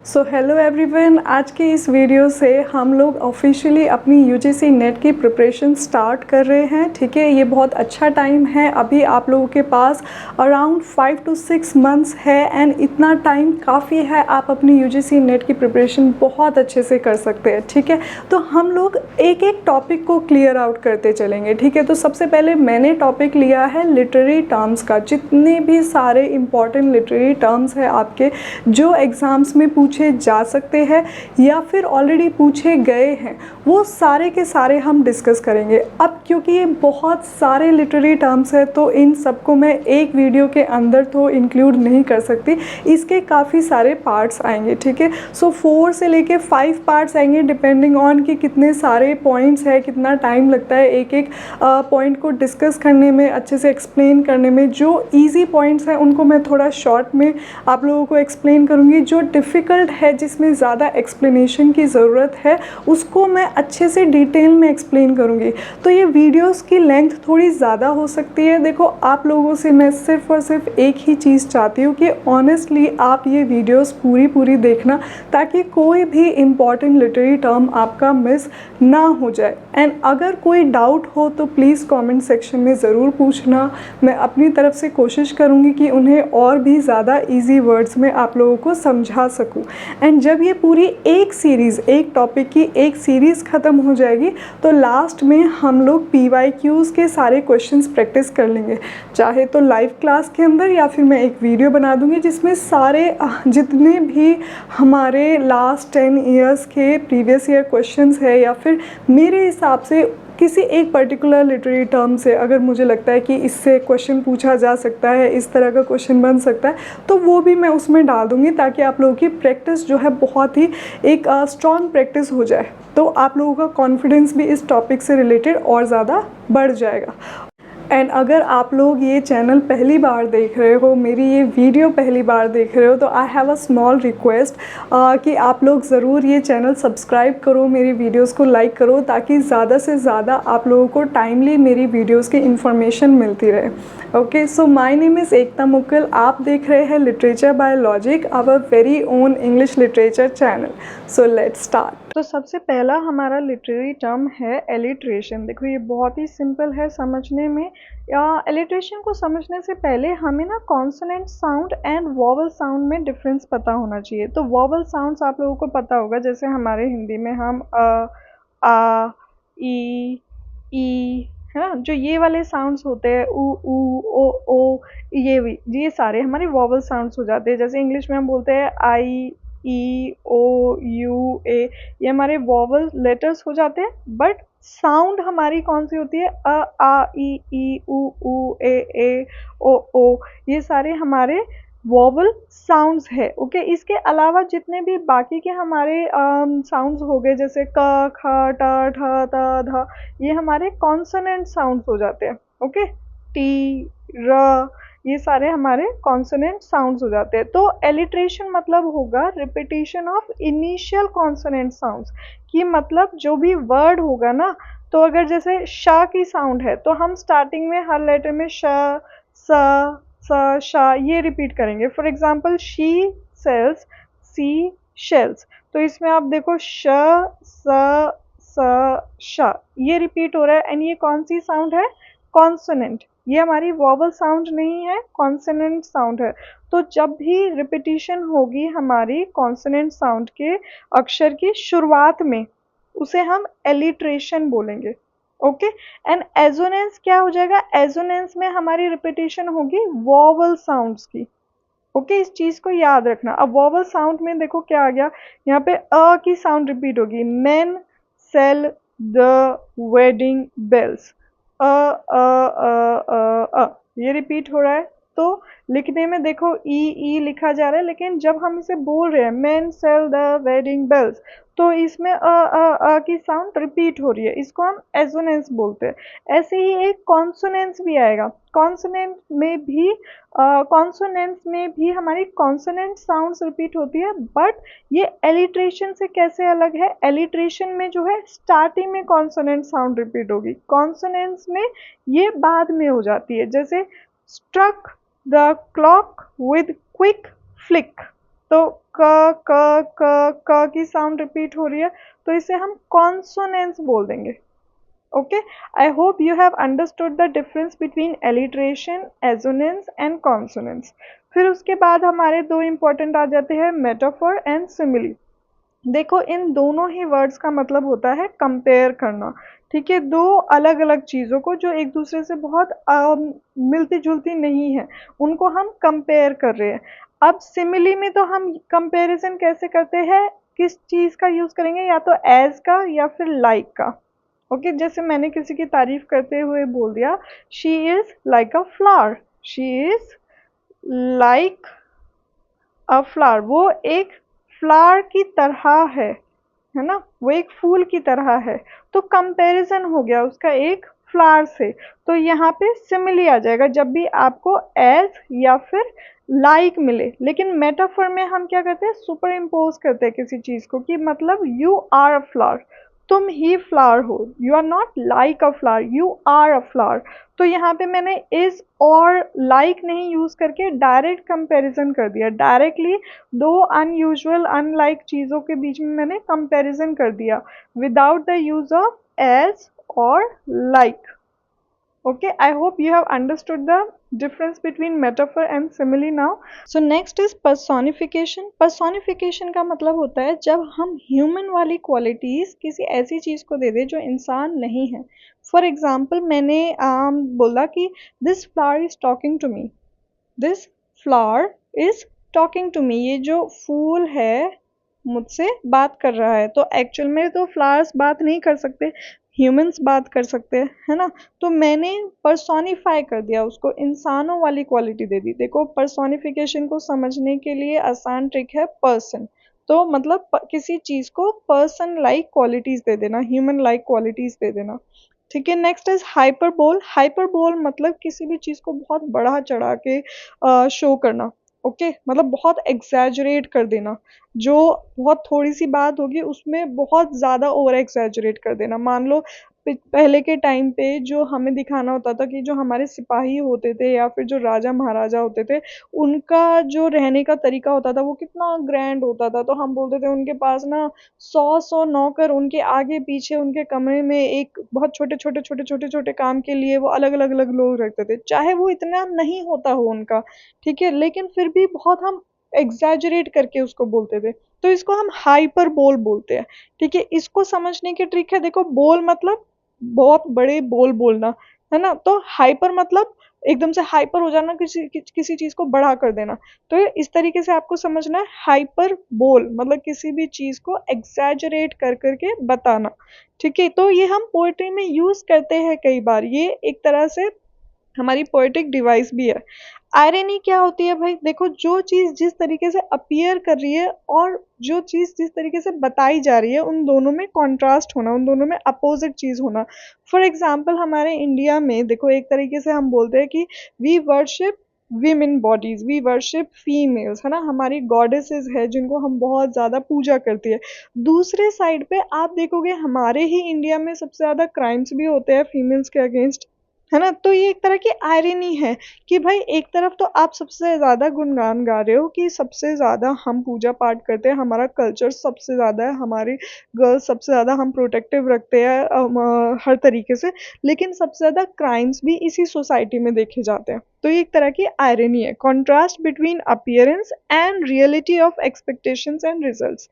So hello everyone, आज के इस वीडियो से हम लोग ऑफिशियली अपनी यूजीसी नेट की प्रिपरेशन स्टार्ट कर रहे हैं। ठीक है, ये बहुत अच्छा टाइम है। अभी आप लोगों के पास अराउंड 5 to 6 मंथ्स है एंड इतना टाइम काफ़ी है। आप अपनी यूजीसी नेट की प्रिपरेशन बहुत अच्छे से कर सकते हैं। ठीक है, तो हम लोग एक एक टॉपिक को क्लियर आउट करते चलेंगे। ठीक है, तो सबसे पहले मैंने टॉपिक लिया है लिटरेरी टर्म्स का। जितने भी सारे इंपॉर्टेंट लिटरेरी टर्म्स हैं आपके, जो एग्ज़ाम्स में पूछे जा सकते हैं या फिर ऑलरेडी पूछे गए हैं, वो सारे के सारे हम डिस्कस करेंगे। अब क्योंकि ये बहुत सारे लिटरेरी टर्म्स हैं तो इन सबको मैं एक वीडियो के अंदर तो इंक्लूड नहीं कर सकती, इसके काफ़ी सारे पार्ट्स आएंगे। ठीक है, सो 4 से लेके 5 पार्ट्स आएंगे डिपेंडिंग ऑन कि कितने सारे पॉइंट्स है, कितना टाइम लगता है एक एक पॉइंट को डिस्कस करने में, अच्छे से एक्सप्लेन करने में। जो ईजी पॉइंट्स हैं उनको मैं थोड़ा शॉर्ट में आप लोगों को एक्सप्लेन करूँगी, जो डिफ़िकल्ट है जिसमें ज़्यादा एक्सप्लेनेशन की ज़रूरत है उसको मैं अच्छे से डिटेल में एक्सप्लेन करूँगी। तो ये वीडियोस की लेंथ थोड़ी ज़्यादा हो सकती है। देखो, आप लोगों से मैं सिर्फ़ और सिर्फ एक ही चीज़ चाहती हूँ कि ऑनेस्टली आप ये वीडियोस पूरी देखना, ताकि कोई भी इम्पॉर्टेंट लिटरेरी टर्म आपका मिस ना हो जाए। एंड अगर कोई डाउट हो तो प्लीज़ कमेंट सेक्शन में ज़रूर पूछना। मैं अपनी तरफ से कोशिश करूँगी कि उन्हें और भी ज़्यादा ईजी वर्ड्स में आप लोगों को समझा सकूँ। एंड जब ये पूरी एक सीरीज़, एक टॉपिक की एक सीरीज़ ख़त्म हो जाएगी तो लास्ट में हम लोग PYQs के सारे क्वेश्चंस प्रैक्टिस कर लेंगे, चाहे तो लाइव क्लास के अंदर या फिर मैं एक वीडियो बना दूंगी जिसमें सारे जितने भी हमारे लास्ट 10 ईयर्स के प्रीवियस ईयर क्वेश्चंस है या फिर मेरे हिसाब से किसी एक पर्टिकुलर लिटरेरी टर्म से अगर मुझे लगता है कि इससे क्वेश्चन पूछा जा सकता है, इस तरह का क्वेश्चन बन सकता है, तो वो भी मैं उसमें डाल दूँगी, ताकि आप लोगों की प्रैक्टिस जो है बहुत ही एक स्ट्रॉन्ग प्रैक्टिस हो जाए। तो आप लोगों का कॉन्फिडेंस भी इस टॉपिक से रिलेटेड और ज़्यादा बढ़ जाएगा। एंड अगर आप लोग ये चैनल पहली बार देख रहे हो, मेरी ये वीडियो पहली बार देख रहे हो, तो I have a small request कि आप लोग ज़रूर ये चैनल सब्सक्राइब करो, मेरी वीडियोस को लाइक करो, ताकि ज़्यादा से ज़्यादा आप लोगों को टाइमली मेरी वीडियोस की इन्फॉर्मेशन मिलती रहे। Okay, so my name is Ekta मुक्ल। आप देख रहे हैं literature by logic, our very own English literature channel. So let's start. तो सबसे पहला हमारा लिटरेरी टर्म है एलिट्रेशन। देखो, ये बहुत ही सिंपल है समझने में। एलिट्रेशन को समझने से पहले हमें ना consonant sound and vowel sound में डिफरेंस पता होना चाहिए। तो वॉवल साउंड्स आप लोगों को पता होगा, जैसे हमारे हिंदी में हम आ, ई, है ना, जो ये वाले साउंड्स होते हैं, ऊ, ओ, ये सारे हमारे वॉवल साउंड्स हो जाते हैं। जैसे इंग्लिश में हम बोलते हैं आई, ई, ओ, यू, ए, ये हमारे वॉवल लेटर्स हो जाते हैं। बट साउंड हमारी कौन सी होती है? अ, आ, ई, ऊ, ए, ओ, ये सारे हमारे वॉवल साउंड्स है। ओके, इसके अलावा जितने भी बाकी के हमारे साउंड्स हो गए, जैसे क, ख, ट, ठ, त, ध, ये हमारे कॉन्सोनेंट साउंड्स हो जाते हैं। ओके, टी, र, ये सारे हमारे कॉन्सोनेंट साउंड्स हो जाते हैं। तो एलिट्रेशन मतलब होगा repetition of initial consonant sounds, कि मतलब जो भी वर्ड होगा ना, तो अगर जैसे श की साउंड है तो हम स्टार्टिंग में हर लेटर में श, स, श ये रिपीट करेंगे। For example, she sales, sea shells, तो इसमें आप देखो श, स, श ये रिपीट हो रहा है। एंड ये कौन सी साउंड है? कॉन्सोनेंट। ये हमारी वॉवल साउंड नहीं है, कॉन्सोनेंट साउंड है। तो जब भी रिपीटिशन होगी हमारी कॉन्सोनेंट साउंड के अक्षर की शुरुआत में, उसे हम एलिट्रेशन बोलेंगे। ओके, एंड एजोनेंस क्या हो जाएगा? एजोनेंस में हमारी रिपीटिशन होगी वॉवल साउंड्स की। ओके, इस चीज को याद रखना। अब वॉवल साउंड में देखो क्या आ गया, यहाँ पे अ की साउंड रिपीट होगी। Main sail the wedding bells, ये रिपीट हो रहा है। तो लिखने में देखो ई लिखा जा रहा है, लेकिन जब हम इसे बोल रहे हैं main sail the wedding bells, तो इसमें की साउंड रिपीट हो रही है। इसको हम एजोनेंस बोलते हैं। ऐसे ही एक कॉन्सोनेंस भी आएगा। कॉन्सोनेंट्स में भी हमारी कॉन्सोनेंट साउंड्स रिपीट होती है, बट ये एलिट्रेशन से कैसे अलग है? एलिट्रेशन में जो है स्टार्टिंग में कॉन्सोनेंट साउंड रिपीट होगी, कॉन्सोनेंट्स में ये बाद में हो जाती है। जैसे struck the clock with quick flick, तो क क क क की साउंड रिपीट हो रही है, तो इसे हम कॉन्सोनेंट्स बोल देंगे। Okay, I hope you have understood the difference between alliteration, assonance and consonants. फिर उसके बाद हमारे दो इंपॉर्टेंट आ जाते हैं, मेटाफर एंड सिमिली। देखो, इन दोनों ही वर्ड्स का मतलब होता है कंपेयर करना। ठीक है, दो अलग अलग चीज़ों को जो एक दूसरे से बहुत मिलती जुलती नहीं है, उनको हम कंपेयर कर रहे हैं। अब सिमिली में तो हम कंपैरिजन कैसे करते हैं, किस चीज़ का यूज़ करेंगे, या तो एज का या फिर लाइक का। ओके, जैसे मैंने किसी की तारीफ करते हुए बोल दिया, she is like a flower, she is like a flower, वो एक फ्लावर की तरह है ना, वो एक फूल की तरह है। तो कंपैरिजन हो गया उसका एक फ्लावर से। तो यहाँ पे सिमिली आ जाएगा जब भी आपको एज या फिर लाइक मिले। लेकिन मेटाफर में हम क्या करते हैं, सुपर इम्पोज करते हैं किसी चीज को, कि मतलब यू आर अ फ्लावर, तुम ही फ्लावर हो, you are not like a flower, you are a flower. तो यहाँ पे मैंने इज और लाइक नहीं यूज करके डायरेक्ट कंपैरिजन कर दिया, डायरेक्टली दो अनयूजुअल अनलाइक चीज़ों के बीच में मैंने कंपैरिजन कर दिया, without the use of as और like. Okay, I hope you have understood the difference between metaphor and simile now. So next is personification. Personification का मतलब होता है जब हम human वाली qualities किसी ऐसी चीज़ को दे दें जो इंसान नहीं है। For example, मैंने बोला कि this flower is talking to me. This flower is talking to me. ये जो फूल है मुझसे बात कर रहा है। तो एक्चुअल में तो फ्लावर्स बात नहीं कर सकते, ह्यूमंस बात कर सकते हैं, है ना। तो मैंने पर्सोनिफाई कर दिया, उसको इंसानों वाली क्वालिटी दे दी। देखो, पर्सोनिफिकेशन को समझने के लिए आसान ट्रिक है पर्सन। तो मतलब किसी चीज को पर्सन लाइक क्वालिटीज दे देना, ह्यूमन लाइक क्वालिटीज दे देना। ठीक है, नेक्स्ट इज हाइपरबोल। हाइपरबोल मतलब किसी भी चीज को बहुत बढ़ा चढ़ा के शो करना। ओके, मतलब बहुत एग्जैजरेट कर देना, जो बहुत थोड़ी सी बात होगी उसमें बहुत ज्यादा ओवर एग्जैजरेट कर देना। मान लो पहले के टाइम पे जो हमें दिखाना होता था कि जो हमारे सिपाही होते थे या फिर जो राजा महाराजा होते थे, उनका जो रहने का तरीका होता था वो कितना ग्रैंड होता था। तो हम बोलते थे उनके पास ना 100 नौकर, उनके आगे पीछे उनके कमरे में एक बहुत छोटे छोटे काम के लिए वो अलग अलग अलग लोग रखते थे, चाहे वो इतना नहीं होता हो उनका। ठीक है, लेकिन फिर भी बहुत हम एग्जैजरेट करके उसको बोलते थे। तो इसको हम हाइपर बोल बोलते हैं। ठीक है, इसको समझने की ट्रिक है, देखो, बोल मतलब बहुत बड़े बोल बोलना, है ना। तो हाइपर मतलब एकदम से हाइपर हो जाना, किसी चीज को बढ़ा कर देना। तो इस तरीके से आपको समझना है, हाइपर बोल मतलब किसी भी चीज को एग्जैजरेट कर करके बताना। ठीक है, तो ये हम पोएट्री में यूज करते हैं कई बार, ये एक तरह से हमारी पोएटिक डिवाइस भी है। आयरनी क्या होती है भाई, देखो, जो चीज जिस तरीके से अपीयर कर रही है और जो चीज जिस तरीके से बताई जा रही है, उन दोनों में कॉन्ट्रास्ट होना, उन दोनों में अपोजिट चीज होना। फॉर एग्जाम्पल, हमारे इंडिया में देखो, एक तरीके से हम बोलते हैं कि we worship women bodies, we worship females, है ना, हमारी गॉडेसेस है जिनको हम बहुत ज्यादा पूजा करती है। दूसरे साइड पे आप देखोगे हमारे ही इंडिया में सबसे ज्यादा क्राइम्स भी होते हैं फीमेल्स के अगेंस्ट, है ना। तो ये एक तरह की आयरनी है कि भाई एक तरफ तो आप सबसे ज्यादा गुणगान गा रहे हो कि सबसे ज्यादा हम पूजा पाठ करते हैं, हमारा कल्चर सबसे ज्यादा है, हमारी गर्ल्स सबसे ज्यादा हम प्रोटेक्टिव रखते हैं हर तरीके से, लेकिन सबसे ज्यादा क्राइम्स भी इसी सोसाइटी में देखे जाते हैं। तो ये एक तरह की आयरनी है, contrast between appearance and reality of expectations and results.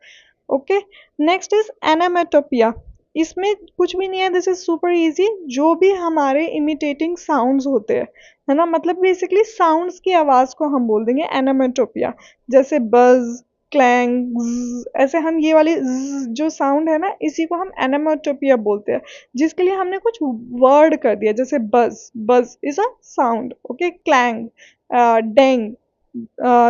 Okay, next is onomatopoeia. इसमें कुछ भी नहीं है, दिस इज सुपर इजी। जो भी हमारे इमिटेटिंग साउंड्स होते हैं, है ना, मतलब बेसिकली साउंड्स की आवाज को हम बोल देंगे एनामेटोपिया। जैसे बज, क्लैंग, ऐसे हम ये वाली जो साउंड है ना, इसी को हम एनामेटोपिया बोलते हैं, जिसके लिए हमने कुछ वर्ड कर दिया। जैसे buzz, buzz is a sound. Okay, clang, dang,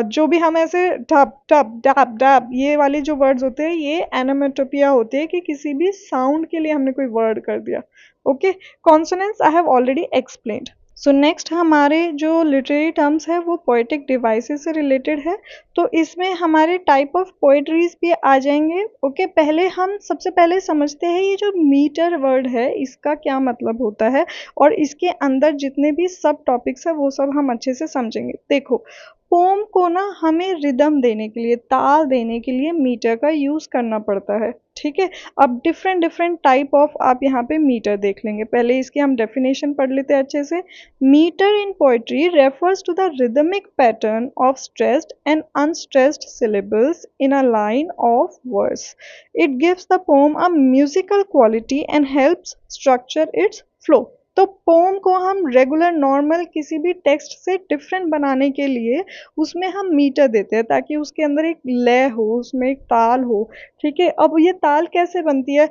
जो भी हम ऐसे ठप ठप डैप डैप, ये वाले जो वर्ड्स होते हैं, ये एनामेटोपिया होते हैं कि किसी भी साउंड के लिए हमने कोई वर्ड कर दिया। Okay, consonants I have already explained. So next हमारे जो लिटरेरी टर्म्स है वो पोएटिक डिवाइसेस से रिलेटेड है। तो इसमें हमारे टाइप ऑफ पोएट्रीज भी आ जाएंगे। ओके, पहले हम सबसे पहले समझते हैं ये जो मीटर वर्ड है इसका क्या मतलब होता है, और इसके अंदर जितने भी सब टॉपिक्स है वो सब हम अच्छे से समझेंगे। देखो, पोम को ना हमें रिदम देने के लिए, ताल देने के लिए मीटर का यूज़ करना पड़ता है, ठीक है। अब डिफरेंट डिफरेंट टाइप ऑफ आप यहाँ पे मीटर देख लेंगे। पहले इसकी हम डेफिनेशन पढ़ लेते हैं अच्छे से। Metre in poetry refers to the rhythmic pattern of stressed and unstressed syllables in a line of verse. It gives the poem a musical quality and helps structure its flow. तो poem को हम regular normal किसी भी text से different बनाने के लिए उसमें हम मीटर देते हैं, ताकि उसके अंदर एक लय हो, उसमें एक ताल हो, ठीक है। अब ये ताल कैसे बनती है?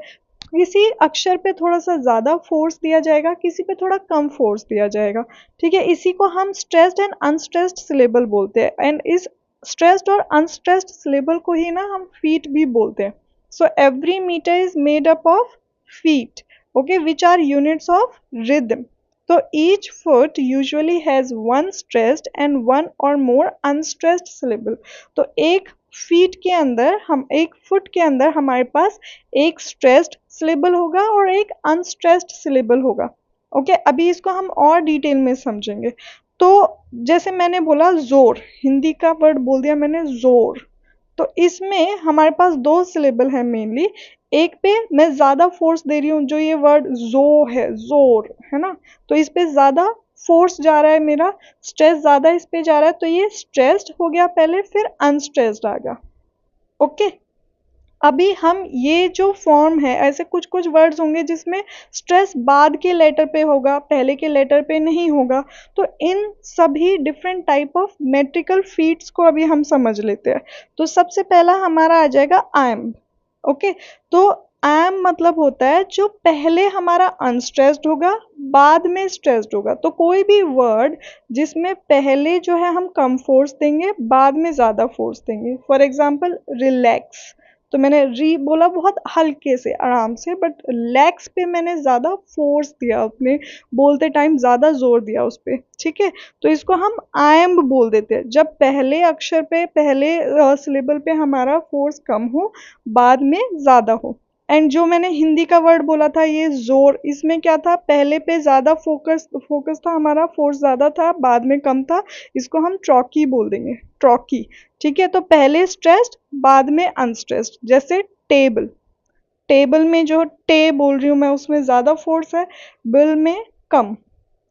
किसी अक्षर पे थोड़ा सा ज़्यादा फोर्स दिया जाएगा, किसी पे थोड़ा कम फोर्स दिया जाएगा, ठीक है। इसी को हम स्ट्रेस्ड एंड अनस्ट्रेस्ड सिलेबल बोलते हैं। एंड इस स्ट्रेस्ड और अनस्ट्रेस्ड सिलेबल को ही ना हम फीट भी बोलते हैं। So every metre is made up of feet, okay, which are units of rhythm. So each foot usually has one stressed and one or more unstressed syllable. तो एक feet के अंदर हम एक फुट के अंदर हमारे पास एक स्ट्रेस्ड सिलेबल होगा और एक अनस्ट्रेस्ड सिलेबल होगा। ओके, अभी इसको हम और डिटेल में समझेंगे। तो जैसे मैंने बोला जोर, हिंदी का वर्ड बोल दिया मैंने जोर, तो इसमें हमारे पास दो सिलेबल है मेनली। एक पे मैं ज्यादा फोर्स दे रही हूँ, जो ये वर्ड जो है, जोर है ना, तो इस पे ज्यादा फोर्स जा रहा है, मेरा स्ट्रेस ज्यादा इस पे जा रहा है, तो ये स्ट्रेस्ड हो गया पहले, फिर अनस्ट्रेस्ड आ गया। ओके, अभी हम ये जो फॉर्म है, ऐसे कुछ कुछ वर्ड्स होंगे जिसमें स्ट्रेस बाद के लेटर पे होगा, पहले के लेटर पे नहीं होगा। तो इन सभी different type of metrical feets को अभी हम समझ लेते हैं। तो सबसे पहला हमारा आ जाएगा आयम। ओके, तो आयम मतलब होता है जो पहले हमारा अनस्ट्रेस्ड होगा, बाद में स्ट्रेस्ड होगा। तो कोई भी वर्ड जिसमें पहले जो है हम कम फोर्स देंगे, बाद में ज्यादा फोर्स देंगे। फॉर एग्जाम्पल रिलैक्स, तो मैंने री बोला बहुत हल्के से आराम से, बट लैक्स पे मैंने ज़्यादा फोर्स दिया, अपने बोलते टाइम ज़्यादा जोर दिया उस पर, ठीक है। तो इसको हम आयम्ब बोल देते हैं, जब पहले अक्षर पे, पहले सिलेबल पे हमारा फोर्स कम हो, बाद में ज़्यादा हो। एंड जो मैंने हिंदी का वर्ड बोला था ये जोर, इसमें क्या था, पहले पे ज़्यादा फोकस था हमारा, फोर्स ज़्यादा था, बाद में कम था। इसको हम ट्रॉकी बोल देंगे, ट्रॉकी, ठीक है। तो पहले स्ट्रेस्ड, बाद में अनस्ट्रेस्ड। जैसे टेबल, टेबल में जो टे बोल रही हूँ मैं, उसमें ज़्यादा फोर्स है, बिल में कम,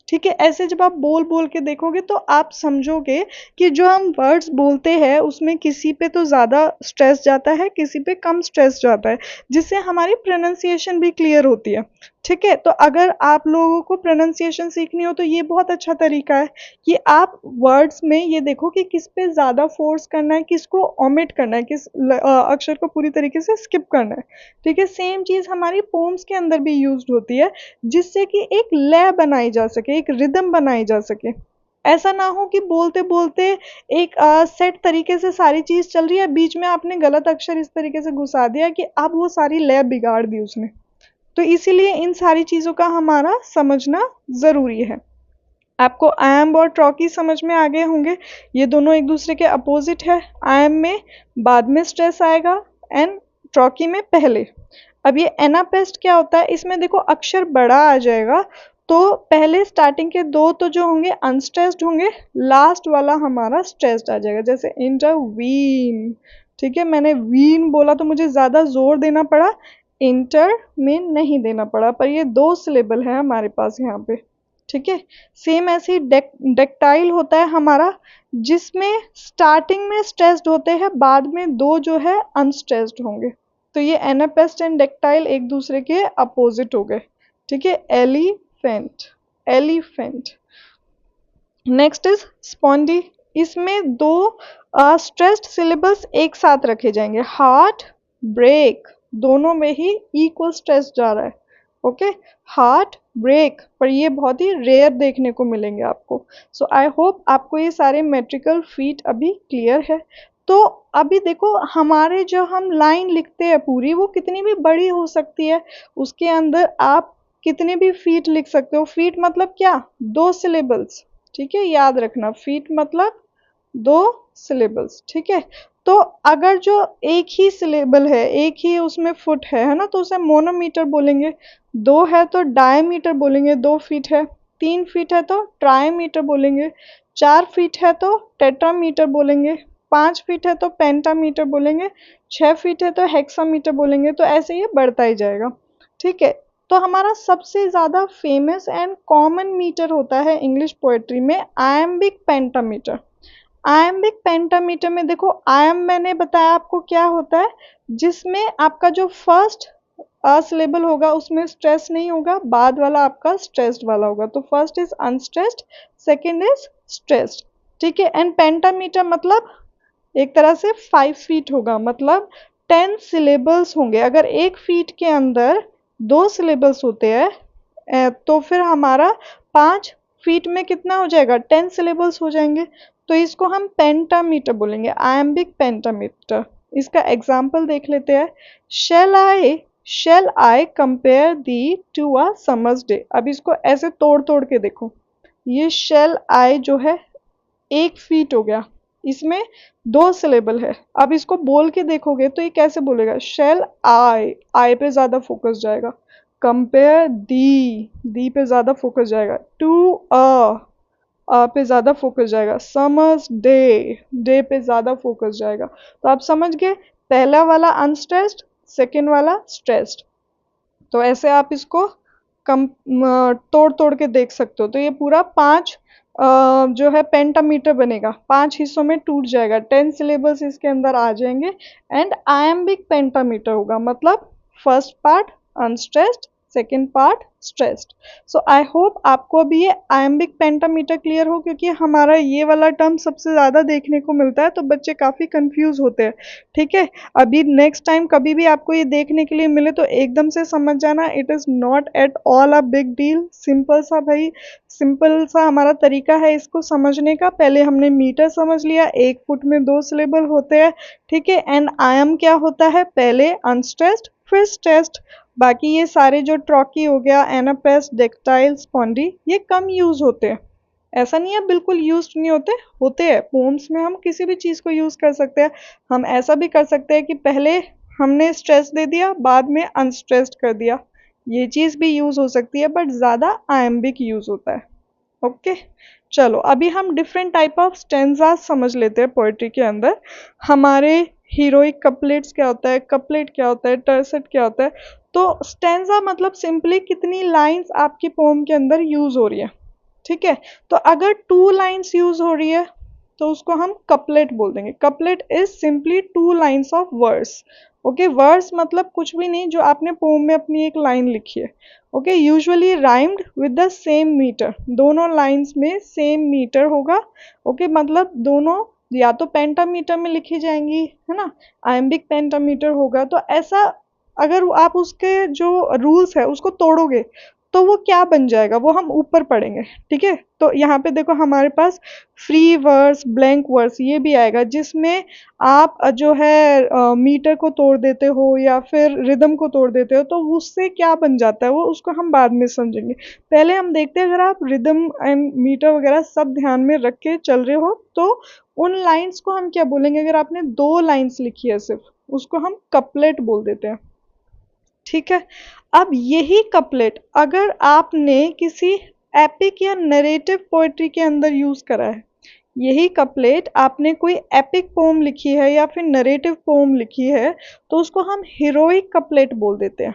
ठीक है। ऐसे जब आप बोल बोल के देखोगे तो आप समझोगे कि जो हम वर्ड्स बोलते हैं उसमें किसी पे तो ज़्यादा स्ट्रेस जाता है, किसी पे कम स्ट्रेस जाता है, जिससे हमारी प्रोनाउंसिएशन भी क्लियर होती है, ठीक है। तो अगर आप लोगों को प्रोनाउंसिएशन सीखनी हो तो ये बहुत अच्छा तरीका है कि आप वर्ड्स में ये देखो कि किस पे ज़्यादा फोर्स करना है, किसको ओमिट करना है, किस अक्षर को पूरी तरीके से स्किप करना है, ठीक है। सेम चीज़ हमारी पोम्स के अंदर भी यूज्ड होती है, जिससे कि एक लय बनाई जा सके, एक रिदम बनाई जा सके। ऐसा ना हो कि बोलते बोलते एक सेट तरीके से सारी चीज़ चल रही है, बीच में आपने गलत अक्षर इस तरीके से घुसा दिया कि अब वो सारी लय बिगाड़ दी उसने। तो इसीलिए इन सारी चीज़ों का हमारा समझना ज़रूरी है। आपको आयम और ट्रॉकी समझ में आ गए होंगे, ये दोनों एक दूसरे के अपोजिट है। आयम में बाद में स्ट्रेस आएगा एंड ट्रॉकी में पहले। अब ये एनापेस्ट क्या होता है, इसमें देखो अक्षर बड़ा आ जाएगा, तो पहले स्टार्टिंग के दो तो जो होंगे अनस्ट्रेस्ड होंगे, लास्ट वाला हमारा स्ट्रेस्ड आ जाएगा। जैसे इंटरवीन, ठीक है, मैंने वीन बोला तो मुझे ज़्यादा जोर देना पड़ा, इंटर में नहीं देना पड़ा, पर ये दो सिलेबल है हमारे पास यहाँ पे, ठीक है। सेम ऐसे ही डेक्टाइल होता है हमारा, जिसमें स्टार्टिंग में स्ट्रेस्ड होते हैं, बाद में दो जो है अनस्ट्रेस्ड होंगे। तो ये एनापेस्ट एंड डेक्टाइल एक दूसरे के अपोजिट हो गए, ठीक है। Elephant, elephant. नेक्स्ट इज स्पॉन्डी, इसमें दो स्ट्रेस्ड सिलेबल्स एक साथ रखे जाएंगे। हार्ट ब्रेक, दोनों में ही इक्वल स्ट्रेस जा रहा है, ओके। हार्ट ब्रेक, पर ये बहुत ही रेयर देखने को मिलेंगे आपको। सो आई होप आपको ये सारे मेट्रिकल फीट अभी क्लियर है। तो अभी देखो हमारे जो हम लाइन लिखते हैं पूरी, वो कितनी भी बड़ी हो सकती है, उसके अंदर आप कितने भी फीट लिख सकते हो। फीट मतलब क्या, दो सिलेबल्स, ठीक है, याद रखना, फीट मतलब दो सिलेबल्स, ठीक है। तो अगर जो एक ही सिलेबल है, एक ही उसमें फुट है ना, तो उसे मोनोमीटर बोलेंगे। दो है तो डायमीटर बोलेंगे, 2 फीट है। 3 फीट है तो ट्रायमीटर बोलेंगे। 4 फीट है तो टेट्रामीटर बोलेंगे, 5 फीट है तो पेंटामीटर बोलेंगे, 6 फीट है तो हेक्सामीटर बोलेंगे। तो ऐसे ये बढ़ता ही जाएगा, ठीक है। तो हमारा सबसे ज़्यादा फेमस एंड कॉमन मीटर होता है इंग्लिश पोएट्री में आयम्बिक पेंटामीटर। आयम्बिक पेंटामीटर में देखो, आयम मैंने बताया आपको क्या होता है, जिसमें आपका जो फर्स्ट सिलेबल होगा उसमें स्ट्रेस नहीं होगा, बाद वाला आपका स्ट्रेस्ड वाला होगा। तो first is unstressed, second is stressed, ठीक है। एंड पेंटामीटर मतलब एक तरह से 5 फीट होगा, मतलब 10 सिलेबल्स होंगे। अगर एक फीट के अंदर 2 सिलेबल्स होते हैं तो फिर हमारा 5 फीट में कितना हो जाएगा, 10 सिलेबल्स हो जाएंगे। तो इसको हम पेंटामीटर बोलेंगे, आयम्बिक पेंटामीटर। इसका एग्जाम्पल देख लेते हैं। Shall I compare thee to a summer's day. अब इसको ऐसे तोड़ तोड़ के देखो, ये शेल आई जो है 1 फीट हो गया, इसमें 2 सिलेबल है। अब इसको बोल के देखोगे तो ये कैसे बोलेगा, शेल आई पे ज्यादा फोकस जाएगा, कंपेयर दी पे ज्यादा फोकस जाएगा, टू पे ज्यादा फोकस जाएगा, समर्स डे पे ज्यादा फोकस जाएगा। तो आप समझ गए, पहला वाला अनस्ट्रेस्ड, सेकेंड वाला स्ट्रेस्ड। तो ऐसे आप इसको कम तोड़ तोड़ के देख सकते हो। तो ये पूरा 5 जो है पेंटामीटर बनेगा, 5 हिस्सों में टूट जाएगा, 10 सिलेबल्स इसके अंदर आ जाएंगे। एंड आयम्बिक पेंटामीटर होगा, मतलब first part unstressed, second part stressed. So I hope आपको अभी ये आयम्बिक पेंटामीटर क्लियर हो, क्योंकि हमारा ये वाला टर्म सबसे ज़्यादा देखने को मिलता है, तो बच्चे काफ़ी कंफ्यूज होते हैं, ठीक है। अभी नेक्स्ट टाइम कभी भी आपको ये देखने के लिए मिले तो एकदम से समझ जाना, it is not at all a big deal. Simple सा भाई, सिंपल सा हमारा तरीका है इसको समझने का। पहले हमने मीटर समझ लिया, 1 फुट में 2 सिलेबल होते हैं, ठीक है। एंड आयम क्या होता है, पहले अनस्ट्रेस्ड फिर स्ट्रेस्ड। बाकी ये सारे जो ट्रॉकी हो गया, एनापेस्ट, डेक्टाइल, स्पॉन्डी, ये कम यूज होते हैं। ऐसा नहीं है बिल्कुल यूज नहीं होते, होते हैं। पोम्स में हम किसी भी चीज़ को यूज कर सकते हैं। हम ऐसा भी कर सकते हैं कि पहले हमने स्ट्रेस दे दिया, बाद में अनस्ट्रेस्ड कर दिया, ये चीज़ भी यूज हो सकती है, बट ज़्यादा आयम्बिक यूज होता है। ओके, चलो अभी हम डिफरेंट टाइप ऑफ स्टेंजास समझ लेते हैं पोएट्री के अंदर। हमारे हीरोइक कपलेट्स क्या होता है, कपलेट क्या होता है, टर्सेट क्या होता है। तो स्टेंजा मतलब सिंपली कितनी लाइंस आपकी पोम के अंदर यूज हो रही है, ठीक है। तो अगर 2 लाइंस यूज हो रही है तो उसको हम कपलेट बोल देंगे। Couplet is simply 2 lines of verse. Okay, verse मतलब कुछ भी नहीं, जो आपने पोम में अपनी एक लाइन लिखी है। Okay, usually rhymed with the same metre, दोनों लाइंस में सेम मीटर होगा। ओके, मतलब दोनों या तो पेंटामीटर में लिखी जाएंगी, है ना, आयम्बिक पेंटामीटर होगा। तो ऐसा अगर आप उसके जो रूल्स है उसको तोड़ोगे तो वो क्या बन जाएगा, वो हम ऊपर पढ़ेंगे, ठीक है। तो यहाँ पे देखो हमारे पास फ्री वर्स, ब्लैंक वर्स ये भी आएगा, जिसमें आप जो है मीटर को तोड़ देते हो या फिर रिदम को तोड़ देते हो, तो उससे क्या बन जाता है वो उसको हम बाद में समझेंगे। पहले हम देखते हैं, अगर आप रिदम एंड मीटर वगैरह सब ध्यान में रख के चल रहे हो तो उन लाइंस को हम क्या बोलेंगे। अगर आपने 2 लाइंस लिखी है सिर्फ, उसको हम कपलेट बोल देते हैं, ठीक है। अब यही कपलेट अगर आपने किसी एपिक या नरेटिव पोएट्री के अंदर यूज करा है, यही कपलेट आपने कोई एपिक पोम लिखी है या फिर नरेटिव पोम लिखी है, तो उसको हम हीरोइक कपलेट बोल देते हैं।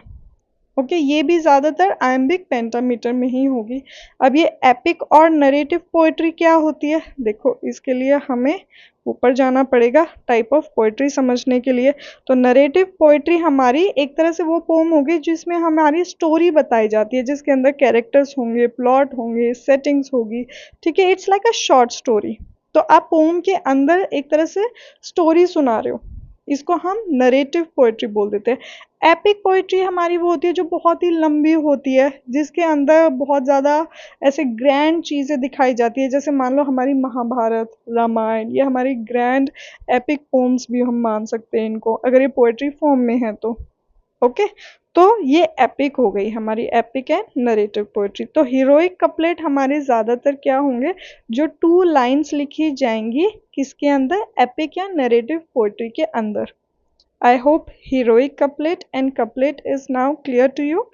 ओके, ये भी ज़्यादातर आयम्बिक पेंटामीटर में ही होगी। अब ये एपिक और नरेटिव पोएट्री क्या होती है, देखो इसके लिए हमें ऊपर जाना पड़ेगा टाइप ऑफ पोएट्री समझने के लिए। तो नरेटिव पोएट्री हमारी एक तरह से वो पोम होगी जिसमें हमारी स्टोरी बताई जाती है, जिसके अंदर कैरेक्टर्स होंगे, प्लॉट होंगे, सेटिंग्स होगी, ठीक है। It's like a short story. तो आप पोम के अंदर एक तरह से स्टोरी सुना रहे हो, इसको हम नरेटिव पोएट्री बोल देते हैं। एपिक पोएट्री हमारी वो होती है जो बहुत ही लंबी होती है, जिसके अंदर बहुत ज़्यादा ऐसे ग्रैंड चीज़ें दिखाई जाती है। जैसे मान लो हमारी महाभारत, रामायण, ये हमारी ग्रैंड एपिक पोम्स भी हम मान सकते हैं इनको, अगर ये पोएट्री फॉर्म में है तो। ओके, तो ये एपिक हो गई हमारी, एपिक एंड नरेटिव पोएट्री। तो हीरोइक कपलेट हमारे ज़्यादातर क्या होंगे, जो 2 लाइंस लिखी जाएंगी किसके अंदर, एपिक या नरेटिव पोएट्री के अंदर। I hope heroic couplet and couplet is now clear to you.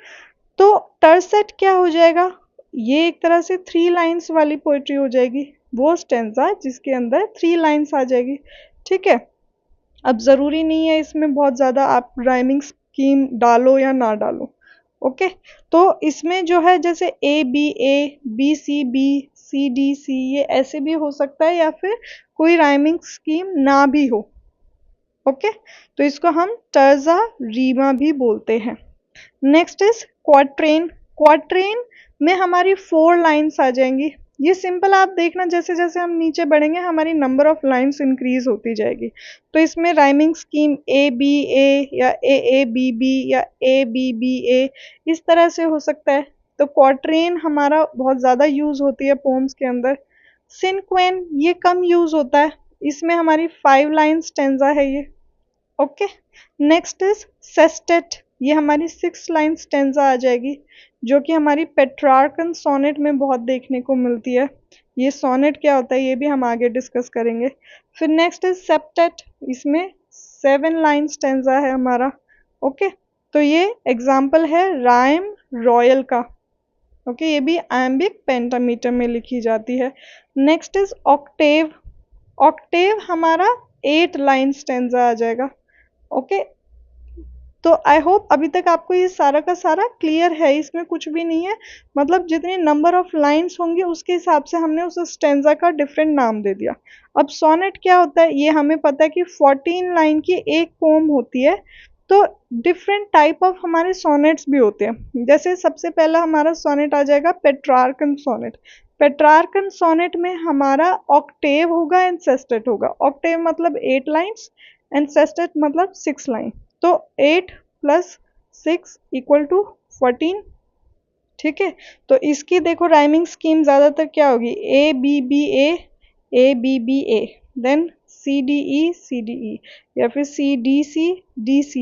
तो टर्सेट क्या हो जाएगा, ये एक तरह से 3 लाइंस वाली पोएट्री हो जाएगी, वो स्टेंजा जिसके अंदर 3 लाइन्स आ जाएगी, ठीक है। अब ज़रूरी नहीं है इसमें बहुत ज़्यादा आप राइमिंग स्कीम डालो या ना डालो, ओके। तो इसमें जो है जैसे ए, बी सी डी सी, ये ऐसे भी हो सकता है या फिर कोई राइमिंग स्कीम ना भी हो, ओके। तो इसको हम तर्जा रीमा भी बोलते हैं। Next is quatrain. क्वाट्रेन में हमारी 4 लाइन्स आ जाएंगी। ये सिंपल आप देखना, जैसे जैसे हम नीचे बढ़ेंगे हमारी नंबर ऑफ लाइन्स इंक्रीज होती जाएगी। तो इसमें राइमिंग स्कीम ए बी ए या ए बी या ए बी ए इस तरह से हो सकता है। तो क्वाट्रेन हमारा बहुत ज़्यादा यूज होती है पोम्स के अंदर। सिनक्वेन ये कम यूज होता है, इसमें हमारी 5 लाइन स्टेंजा है ये, ओके। नेक्स्ट इज सेस्टेट, ये हमारी 6 लाइन स्टेंजा आ जाएगी, जो कि हमारी पेट्रार्कन सोनेट में बहुत देखने को मिलती है। ये सोनेट क्या होता है ये भी हम आगे डिस्कस करेंगे। फिर नेक्स्ट इज सेप्टेट, इसमें 7 लाइन स्टेंजा है हमारा, ओके। तो ये एग्जाम्पल है राइम रॉयल का, ओके। ये भी आयम्बिक पेंटामीटर में लिखी जाती है। Next is Octave. ऑक्टेव हमारा 8 लाइन स्टेंजा आ जाएगा, ओके। तो आई होप अभी तक आपको ये सारा का सारा क्लियर है, इसमें कुछ भी नहीं है। मतलब जितनी नंबर ऑफ लाइंस होंगे उसके हिसाब से हमने उस स्टेंजा का डिफरेंट नाम दे दिया। अब सोनेट क्या होता है ये हमें पता है कि 14 लाइन की एक पोम होती है। तो डिफरेंट टाइप ऑफ हमारे सोनेट्स भी होते हैं। जैसे सबसे पहला हमारा सोनेट आ जाएगा पेट्रार्कन सोनेट। पेट्रार्कन सोनेट में हमारा ऑक्टेव होगा एंड सेस्टेट होगा। ऑक्टेव मतलब 8 लाइन्स एंड सेस्टेट मतलब 6 लाइन। तो 8 प्लस 6 इक्वल टू 14, ठीक है। तो इसकी देखो राइमिंग स्कीम ज़्यादातर क्या होगी, A B B A, then C D E या फिर सी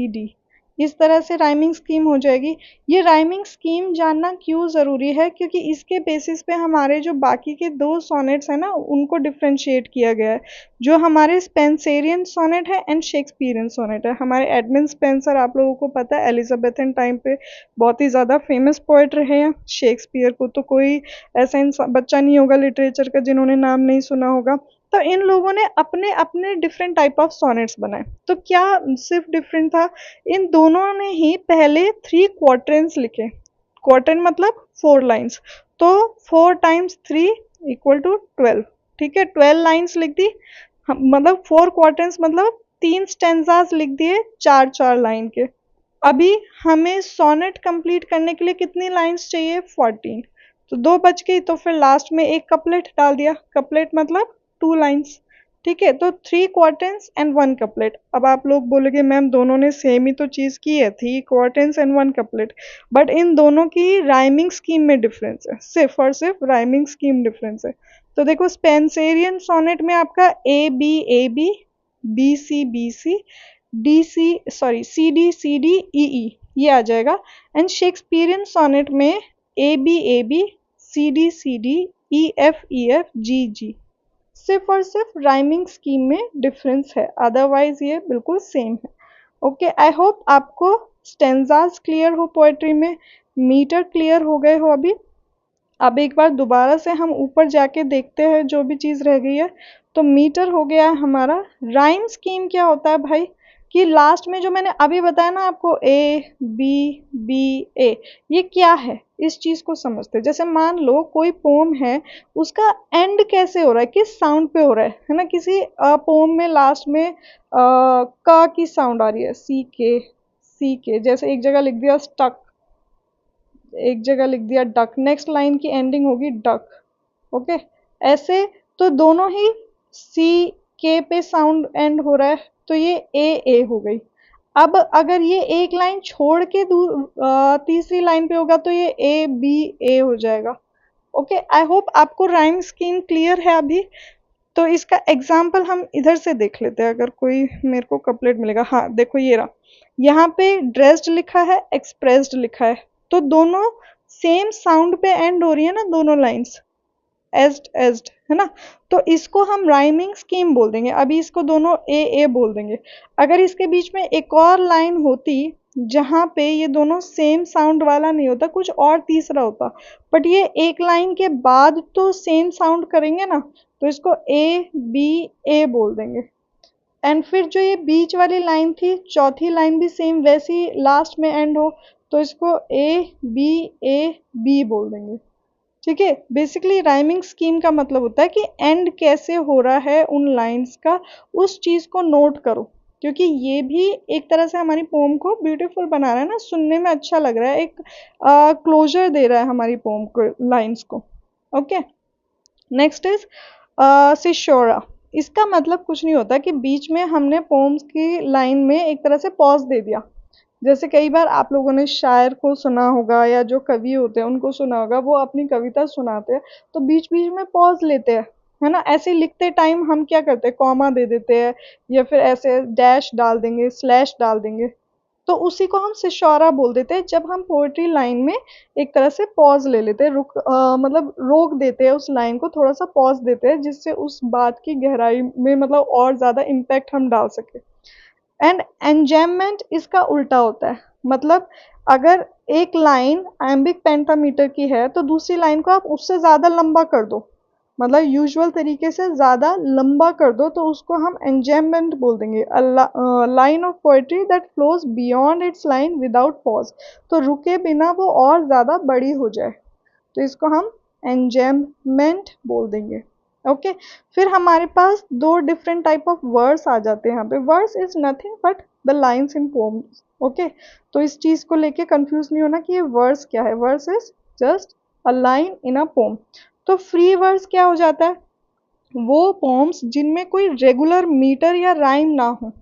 डी, इस तरह से राइमिंग स्कीम हो जाएगी। ये राइमिंग स्कीम जानना क्यों ज़रूरी है, क्योंकि इसके बेसिस पे हमारे जो बाकी के 2 सोनेट्स हैं ना उनको डिफ्रेंशिएट किया गया है। जो हमारे स्पेंसेरियन सोनेट है एंड शेक्सपियरियन सोनेट है। हमारे एडमंड स्पेंसर आप लोगों को पता है एलिजाबेथन टाइम पे बहुत ही ज़्यादा फेमस पोएट रहे हैं। शेक्सपियर को तो कोई ऐसा बच्चा नहीं होगा लिटरेचर का जिन्होंने नाम नहीं सुना होगा। तो इन लोगों ने अपने अपने डिफरेंट टाइप ऑफ सोनेट्स बनाए। तो क्या सिर्फ डिफरेंट था, इन दोनों ने ही पहले 3 क्वार्टरेंस लिखे। क्वार्टरन मतलब 4 लाइन्स, तो 4 टाइम्स 3 इक्वल टू 12, ठीक है। 12 लाइन्स लिख दी, मतलब 4 क्वार्टरन्स मतलब 3 स्टेंजास लिख दिए 4-4 लाइन के। अभी हमें सोनेट कंप्लीट करने के लिए कितनी लाइन्स चाहिए, 14। तो 2 बच गई, तो फिर लास्ट में एक कपलेट डाल दिया। कपलेट मतलब 2 लाइन्स, ठीक है। तो 3 क्वार्टरन्स एंड 1 कपलेट। अब आप लोग बोलोगे मैम दोनों ने सेम ही तो चीज़ की है, 3 क्वार्टरन्स एंड 1 कपलेट, बट इन दोनों की राइमिंग स्कीम में डिफरेंस है, सिर्फ और सिर्फ राइमिंग स्कीम डिफरेंस है। तो देखो स्पेंसेरियन सोनेट में आपका ए बी सी सी डी ई ये आ जाएगा। एंड शेक्सपियरियन सोनेट में A B C D E F G, सिर्फ और सिर्फ राइमिंग स्कीम में डिफरेंस है, अदरवाइज ये बिल्कुल सेम है, ओके। आई होप आपको स्टेंजास क्लियर हो पोएट्री में, मीटर क्लियर हो गए हो अभी। अब एक बार दोबारा से हम ऊपर जाके देखते हैं जो भी चीज़ रह गई है। तो मीटर हो गया हमारा। राइम स्कीम क्या होता है भाई, कि लास्ट में जो मैंने अभी बताया ना आपको ए बी ए, ये क्या है इस चीज़ को समझते हैं। जैसे मान लो कोई पोम है, उसका एंड कैसे हो रहा है, किस साउंड पे हो रहा है ना। किसी पोम में लास्ट में का की साउंड आ रही है, सी के जैसे एक जगह लिख दिया स्टक, एक जगह लिख दिया डक, नेक्स्ट लाइन की एंडिंग होगी डक, ओके। ऐसे तो दोनों ही सी के पे साउंड एंड हो रहा है, तो ये ए हो गई। अब अगर ये एक लाइन छोड़ के तीसरी लाइन पे होगा तो ये ए बी ए हो जाएगा, ओके। आई होप आपको राइम स्कीम क्लियर है अभी। तो इसका एग्जाम्पल हम इधर से देख लेते हैं, अगर कोई मेरे को कपलेट मिलेगा। हाँ देखो ये रहा, यहाँ पे ड्रेस्ड लिखा है, एक्सप्रेस्ड लिखा है, तो दोनों सेम साउंड पे एंड हो रही है ना दोनों लाइंस, एज्ड है ना। तो इसको हम राइमिंग स्कीम बोल देंगे। अभी इसको दोनों ए बोल देंगे। अगर इसके बीच में एक और लाइन होती जहाँ पे ये दोनों सेम साउंड वाला नहीं होता, कुछ और तीसरा होता, बट ये एक लाइन के बाद तो सेम साउंड करेंगे ना, तो इसको ए बी ए बोल देंगे। एंड फिर जो ये बीच वाली लाइन थी, चौथी लाइन भी सेम वैसी लास्ट में एंड हो, तो इसको ए बी बोल देंगे। ठीक है, बेसिकली राइमिंग स्कीम का मतलब होता है कि एंड कैसे हो रहा है उन लाइंस का, उस चीज को नोट करो, क्योंकि ये भी एक तरह से हमारी पोम को ब्यूटीफुल बना रहा है ना, सुनने में अच्छा लग रहा है, एक क्लोजर दे रहा है हमारी पोम को, लाइंस को। Okay, next is caesura. इसका मतलब कुछ नहीं होता कि बीच में हमने पोम्स की लाइन में एक तरह से पॉज दे दिया। जैसे कई बार आप लोगों ने शायर को सुना होगा या जो कवि होते हैं उनको सुना होगा, वो अपनी कविता सुनाते हैं तो बीच बीच में पॉज लेते हैं, है ना। ऐसे लिखते टाइम हम क्या करते हैं, कॉमा दे देते हैं या फिर ऐसे डैश डाल देंगे, स्लैश डाल देंगे, तो उसी को हम सिशौरा बोल देते हैं जब हम पोएट्री लाइन में एक तरह से पॉज ले लेते हैं, मतलब रोक देते हैं उस लाइन को, थोड़ा सा पॉज देते हैं जिससे उस बात की गहराई में मतलब और ज्यादा इम्पैक्ट हम डाल सके। एंड एंजैममेंट इसका उल्टा होता है, मतलब अगर एक लाइन आयम्बिक पेंटामीटर की है तो दूसरी लाइन को आप उससे ज्यादा लंबा कर दो, मतलब यूजुअल तरीके से ज्यादा लंबा कर दो, तो उसको हम एंजैममेंट बोल देंगे। Line of poetry that flows beyond it's line without pause, तो रुके बिना वो और ज्यादा बड़ी हो जाए, तो इसको हम एंजैममेंट बोल देंगे। ओके, फिर हमारे पास दो डिफरेंट टाइप ऑफ वर्स आ जाते हैं यहाँ पे। Verse is nothing but the lines in poems. Okay, तो इस चीज को लेके कंफ्यूज नहीं होना कि ये वर्स क्या है। Verse is just a line in a poem. तो फ्री वर्स क्या हो जाता है, वो पोम्स जिनमें कोई रेगुलर मीटर या राइम ना हो।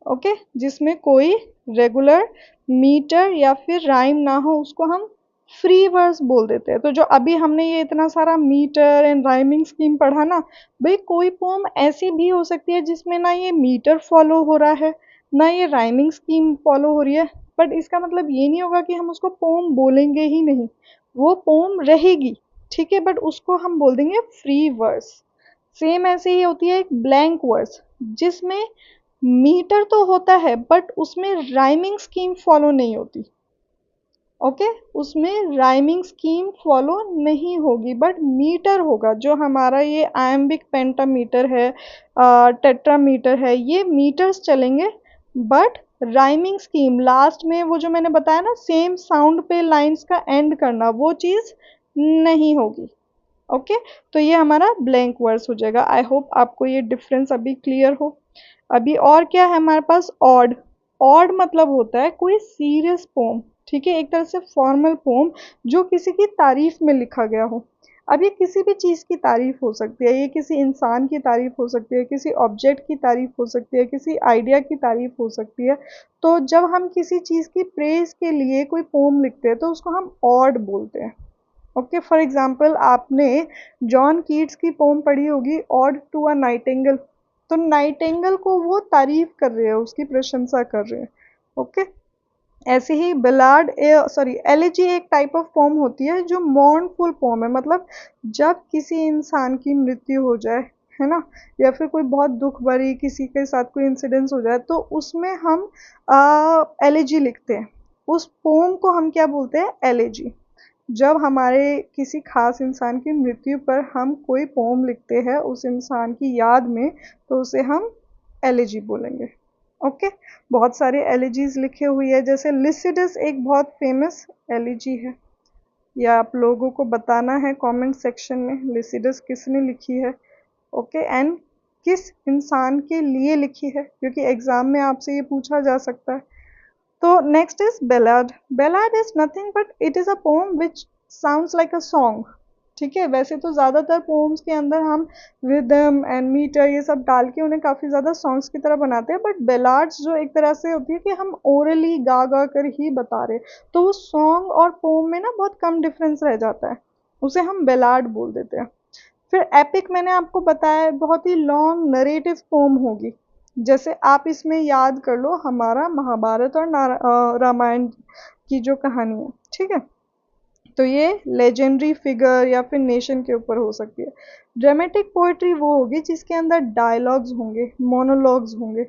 ओके, जिसमें कोई रेगुलर मीटर या फिर राइम ना हो, उसको हम फ्री वर्स बोल देते हैं। तो जो अभी हमने ये इतना सारा मीटर एंड राइमिंग स्कीम पढ़ा ना, भाई कोई पोम ऐसी भी हो सकती है जिसमें ना ये मीटर फॉलो हो रहा है ना ये राइमिंग स्कीम फॉलो हो रही है, बट इसका मतलब ये नहीं होगा कि हम उसको पोम बोलेंगे ही नहीं, वो पोम रहेगी, ठीक है, बट उसको हम बोल देंगे फ्री वर्स। सेम ऐसे ही होती है एक ब्लैंक वर्स, जिसमें मीटर तो होता है बट उसमें राइमिंग स्कीम फॉलो नहीं होती। ओके, उसमें राइमिंग स्कीम फॉलो नहीं होगी बट मीटर होगा। जो हमारा ये आयम्बिक पेंटामीटर है, टेट्रामीटर है, ये मीटर्स चलेंगे, बट राइमिंग स्कीम लास्ट में वो जो मैंने बताया ना, सेम साउंड पे लाइंस का एंड करना, वो चीज़ नहीं होगी। ओके, तो ये हमारा ब्लैंक वर्स हो जाएगा। आई होप आपको ये डिफरेंस अभी क्लियर हो। अभी और क्या है हमारे पास, ऑड। ऑड मतलब होता है कोई सीरियस पोम, ठीक है, एक तरह से फॉर्मल पोम जो किसी की तारीफ में लिखा गया हो। अब ये किसी भी चीज़ की तारीफ हो सकती है, ये किसी इंसान की तारीफ हो सकती है, किसी ऑब्जेक्ट की तारीफ हो सकती है, किसी आइडिया की तारीफ हो सकती है। तो जब हम किसी चीज़ की प्रेज के लिए कोई पोम लिखते हैं तो उसको हम ऑड बोलते हैं। ओके, फॉर एग्जाम्पल आपने जॉन कीट्स की पोम पढ़ी होगी, ऑड टू अ नाइटिंगेल, तो नाइटिंगेल को वो तारीफ कर रहे हैं, उसकी प्रशंसा कर रहे हैं। ओके, ऐसे ही बिलार्ड सॉरी एलिजी एक टाइप ऑफ पोम होती है जो मॉर्नफुल पोम है, मतलब जब किसी इंसान की मृत्यु हो जाए, है ना, या फिर कोई बहुत दुख भरी किसी के साथ कोई इंसिडेंस हो जाए, तो उसमें हम एलिजी लिखते हैं। उस पोम को हम क्या बोलते हैं, एलिजी। जब हमारे किसी खास इंसान की मृत्यु पर हम कोई पोम लिखते हैं उस इंसान की याद में, तो उसे हम एलिजी बोलेंगे। ओके, बहुत सारे एलिजीज लिखे हुई है, जैसे लिसिडस एक बहुत फेमस एलिजी है। या आप लोगों को बताना है कमेंट सेक्शन में लिसिडस किसने लिखी है। ओके, एंड किस इंसान के लिए लिखी है, क्योंकि एग्जाम में आपसे ये पूछा जा सकता है। तो next is ballad. Ballad is nothing but it is a poem which sounds like a song. ठीक है, वैसे तो ज़्यादातर पोम्स के अंदर हम रिदम एंड मीटर ये सब डाल के उन्हें काफ़ी ज़्यादा सॉन्ग्स की तरह बनाते हैं, बट बेलाड्स जो एक तरह से होती है कि हम ओरली गा गा कर ही बता रहे, तो वो सॉन्ग और पोम में ना बहुत कम डिफरेंस रह जाता है, उसे हम बेलाड बोल देते हैं। फिर एपिक मैंने आपको बताया बहुत ही लॉन्ग नरेटिव पोम होगी, जैसे आप इसमें याद कर लो हमारा महाभारत और रामायण की जो कहानी है, ठीक है, तो ये लेजेंडरी फिगर या फिर नेशन के ऊपर हो सकती है। ड्रामेटिक पोएट्री वो होगी जिसके अंदर डायलॉग्स होंगे, मोनोलॉग्स होंगे।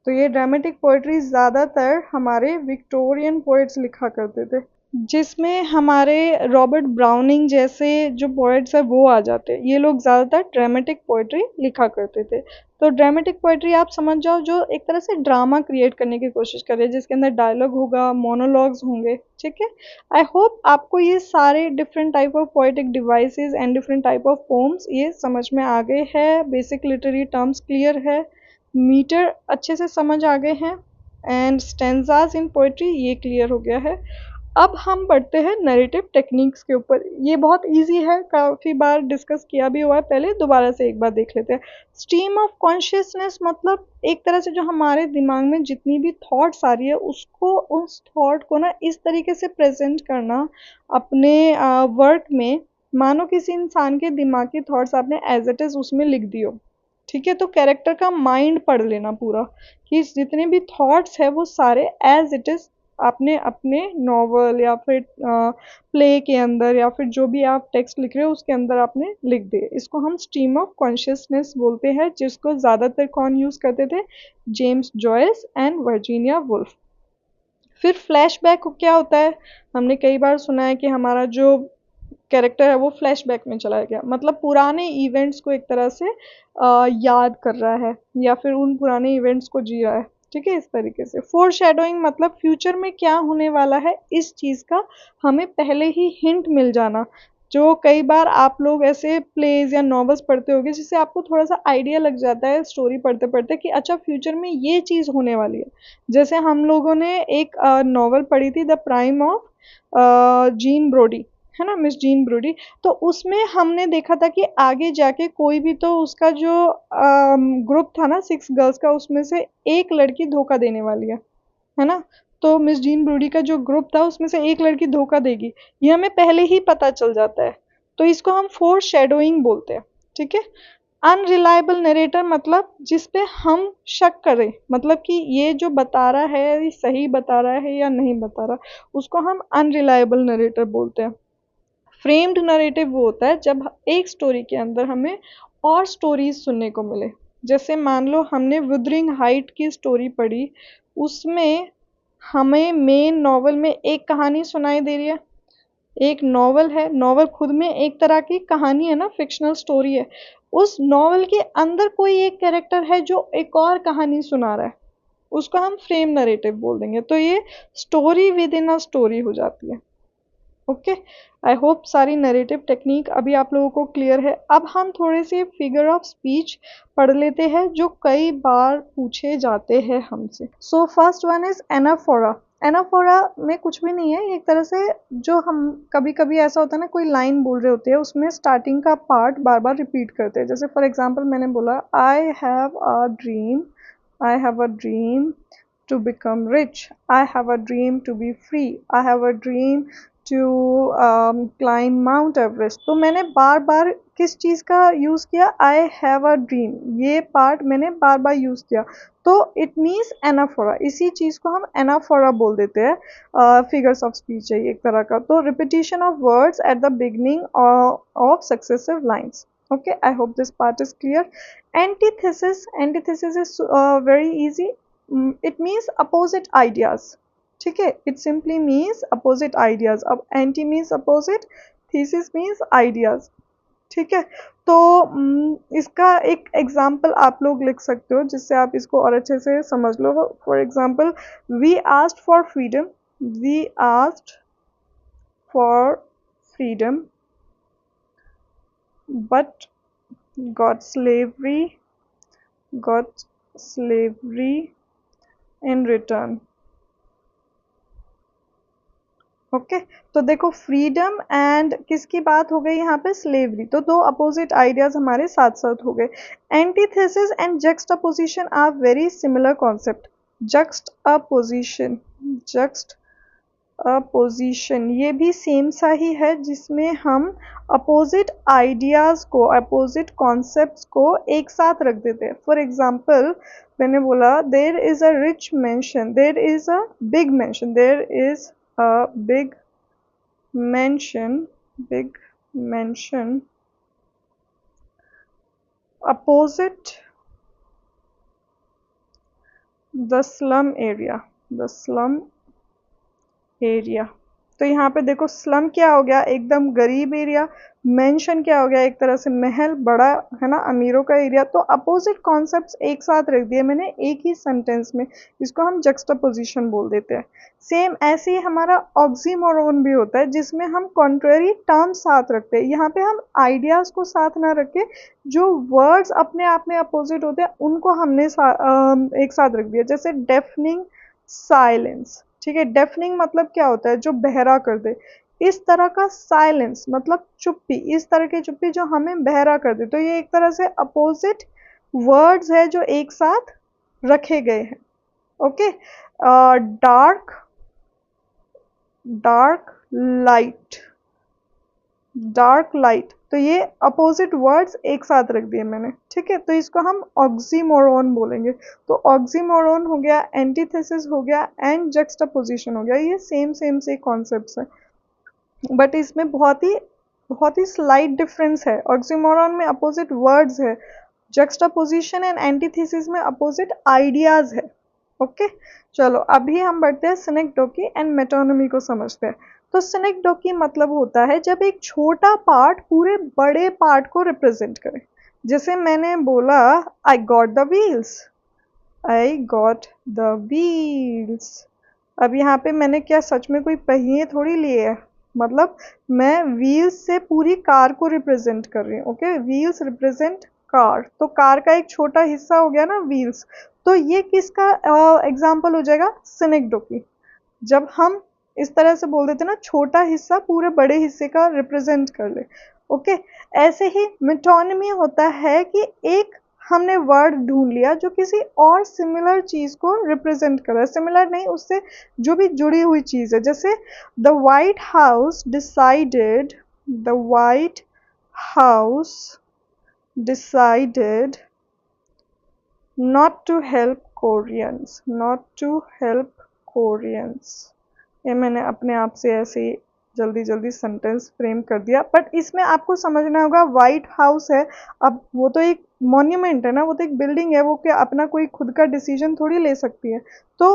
तो ये ड्रामेटिक पोएट्री ज़्यादातर हमारे विक्टोरियन पोएट्स लिखा करते थे, जिसमें हमारे रॉबर्ट ब्राउनिंग जैसे जो पोएट्स हैं वो आ जाते। ये लोग ज़्यादातर ड्रामेटिक पोएट्री लिखा करते थे। तो ड्रामेटिक पोएट्री आप समझ जाओ जो एक तरह से ड्रामा क्रिएट करने की कोशिश कर रहे हैं, जिसके अंदर डायलॉग होगा, मोनोलॉग्स होंगे, ठीक है। आई होप आपको ये सारे different type of poetic devices and different type of poems ये समझ में आ गए हैं, बेसिक लिटरेरी टर्म्स क्लियर है, मीटर अच्छे से समझ आ गए हैं, एंड स्टेंजाज इन पोएट्री ये क्लियर हो गया है। अब हम बढ़ते हैं नैरेटिव टेक्निक्स के ऊपर। ये बहुत इजी है, काफ़ी बार डिस्कस किया भी हुआ है पहले, दोबारा से एक बार देख लेते हैं। स्ट्रीम ऑफ कॉन्शियसनेस मतलब एक तरह से जो हमारे दिमाग में जितनी भी थॉट्स आ रही है उसको, उस थॉट को ना इस तरीके से प्रेजेंट करना अपने वर्क में, मानो किसी इंसान के दिमाग की थॉट्स आपने एज इट इज़ उसमें लिख दी हो, ठीक है। तो कैरेक्टर का माइंड पढ़ लेना पूरा, कि जितने भी थॉट्स है वो सारे एज इट इज़ आपने अपने नॉवल या फिर प्ले के अंदर या फिर जो भी आप टेक्स्ट लिख रहे हो उसके अंदर आपने लिख दिए। इसको हम स्ट्रीम ऑफ कॉन्शियसनेस बोलते हैं, जिसको ज़्यादातर कौन यूज़ करते थे? James Joyce and Virginia Woolf. फिर फ्लैशबैक क्या होता है? हमने कई बार सुना है कि हमारा जो कैरेक्टर है वो फ्लैशबैक में चला गया, मतलब पुराने इवेंट्स को एक तरह से याद कर रहा है या फिर उन पुराने इवेंट्स को जी रहा है, ठीक है, इस तरीके से। फोर शेडोइंग मतलब फ्यूचर में क्या होने वाला है इस चीज़ का हमें पहले ही हिंट मिल जाना। जो कई बार आप लोग ऐसे प्लेज या नॉवेल्स पढ़ते होगे जिससे आपको थोड़ा सा आइडिया लग जाता है स्टोरी पढ़ते पढ़ते कि अच्छा फ्यूचर में ये चीज़ होने वाली है। जैसे हम लोगों ने एक नॉवल पढ़ी थी the prime of gene Brodie, है ना, मिस जीन ब्रोडी। तो उसमें हमने देखा था कि आगे जाके कोई भी तो उसका जो ग्रुप था ना 6 गर्ल्स का, उसमें से एक लड़की धोखा देने वाली है ना। तो मिस जीन ब्रूडी का जो ग्रुप था उसमें से एक लड़की धोखा देगी, ये हमें पहले ही पता चल जाता है। तो इसको हम फोर शेडोइंग बोलते हैं, ठीक है। अनरिलायबल नरेटर मतलब जिस पे हम शक करें, मतलब कि ये जो बता रहा है ये सही बता रहा है या नहीं बता रहा, उसको हम अनरिलायबल नरेटर बोलते हैं। फ्रेम्ड नरेटिव वो होता है जब एक स्टोरी के अंदर हमें और स्टोरीज सुनने को मिले। जैसे मान लो हमने वुदरिंग हाइट की स्टोरी पढ़ी, उसमें हमें मेन नॉवल में एक कहानी सुनाई दे रही है, एक नॉवल है, नॉवल खुद में एक तरह की कहानी है ना, फिक्शनल स्टोरी है। उस नॉवल के अंदर कोई एक कैरेक्टर है जो एक और कहानी सुना रहा है, उसको हम फ्रेम नरेटिव बोल देंगे। तो ये story with in a story हो जाती है। ओके, आई होप सारी नरेटिव टेक्निक अभी आप लोगों को क्लियर है। अब हम थोड़े से फिगर ऑफ स्पीच पढ़ लेते हैं जो कई बार पूछे जाते हैं हमसे। So first one is anaphora. Anaphora में कुछ भी नहीं है, एक तरह से जो हम कभी कभी ऐसा होता है ना, कोई लाइन बोल रहे होते हैं उसमें स्टार्टिंग का पार्ट बार बार रिपीट करते हैं। जैसे फॉर एग्जाम्पल मैंने बोला I have a dream, I have a dream to become rich, I have a dream to be free, I have a dream to climb Mount Everest। तो मैंने बार बार किस चीज़ का यूज़ किया? I have a dream, ये part मैंने बार बार use किया, तो it means anaphora. इसी चीज़ को हम एनाफोरा बोल देते हैं। फिगर्स ऑफ स्पीच है एक तरह का। तो repetition of words at the beginning of successive lines. Okay, I hope this part is clear. Antithesis, antithesis is very easy. It means opposite ideas, ठीक है। It simply means opposite ideas. अब anti means opposite, thesis means ideas, ठीक है। तो इसका एक example आप लोग लिख सकते हो जिससे आप इसको और अच्छे से समझ लो। For example, we asked for freedom, we asked for freedom but got slavery, got slavery in return। Okay, तो देखो फ्रीडम एंड किसकी बात हो गई यहाँ पे? स्लेवरी। तो दो अपोजिट आइडियाज हमारे साथ साथ हो गए। Antithesis and juxtaposition are very similar concept. Juxtaposition, juxtaposition ये भी सेम सा ही है, जिसमें हम अपोजिट आइडियाज को, अपोजिट कॉन्सेप्ट्स को एक साथ रख देते हैं। फॉर एग्जाम्पल मैंने बोला there is a rich mention, there is a big mention, there is a big mansion, big mansion opposite the slum area, the slum area. तो यहाँ पे देखो स्लम क्या हो गया, एकदम गरीब एरिया। मेंशन क्या हो गया, एक तरह से महल, बड़ा, है ना, अमीरों का एरिया। तो अपोजिट कॉन्सेप्ट्स एक साथ रख दिए मैंने एक ही सेंटेंस में, इसको हम जक्स्टापोजिशन बोल देते हैं। सेम ऐसे ही हमारा ऑक्सीमोरोन भी होता है, जिसमें हम कॉन्ट्ररी टर्म्स साथ रखते हैं। यहाँ पे हम आइडियाज को साथ ना रखे, जो वर्ड्स अपने आप में अपोजिट होते हैं उनको हमने एक साथ रख दिया। जैसे डेफनिंग साइलेंस, ठीक है, डेफनिंग मतलब क्या होता है, जो बहरा कर दे। इस तरह का साइलेंस मतलब चुप्पी, इस तरह की चुप्पी जो हमें बहरा कर दे। तो ये एक तरह से अपोजिट वर्ड्स है जो एक साथ रखे गए हैं। Okay, dark, dark light, dark light. तो ये अपोजिट वर्ड्स एक साथ रख दिए मैंने, ठीक है। तो इसको हम ऑक्सीमोरोन बोलेंगे। तो ऑक्सीमोरोन हो गया, एंटीथेसिस हो गया, एंड जक्स्टापोजिशन हो गया। ये सेम सेम से कॉन्सेप्ट्स है, बट इसमें बहुत ही स्लाइट डिफरेंस है। ऑक्सीमोरोन में अपोजिट वर्ड्स है, जक्स्टापोजिशन एंड एंटीथेसिस में अपोजिट आइडियाज है। ओके, चलो अभी हम बढ़ते हैं सिनेक्डोकी एंड मेटोनिमी को समझते हैं। तो सिनेक्डोकी मतलब होता है जब एक छोटा पार्ट पूरे बड़े पार्ट को रिप्रेजेंट करे। जैसे मैंने बोला I got the wheels, I got the wheels. अब यहाँ पे मैंने क्या सच में कोई पहिए थोड़ी लिए है, मतलब मैं व्हील्स से पूरी कार को रिप्रेजेंट कर रही हूँ। ओके, व्हील्स रिप्रेजेंट कार, तो कार का एक छोटा हिस्सा हो गया ना व्हील्स। तो ये किसका एग्जाम्पल हो जाएगा, सिनेक्डोकी। जब हम इस तरह से बोल देते ना, छोटा हिस्सा पूरे बड़े हिस्से का रिप्रेजेंट कर ले। ओके, ऐसे ही मेटोनिमी होता है कि एक हमने वर्ड ढूंढ लिया जो किसी और सिमिलर चीज को रिप्रेजेंट कर रहा है, सिमिलर नहीं, उससे जो भी जुड़ी हुई चीज है। जैसे the white house decided, the white house decided not to help Koreans, not to help Koreans। ये मैंने अपने आप से ऐसे ही जल्दी जल्दी सेंटेंस फ्रेम कर दिया, बट इसमें आपको समझना होगा वाइट हाउस है। अब वो तो एक मॉन्यूमेंट है ना, वो तो एक बिल्डिंग है, वो क्या अपना कोई खुद का डिसीजन थोड़ी ले सकती है। तो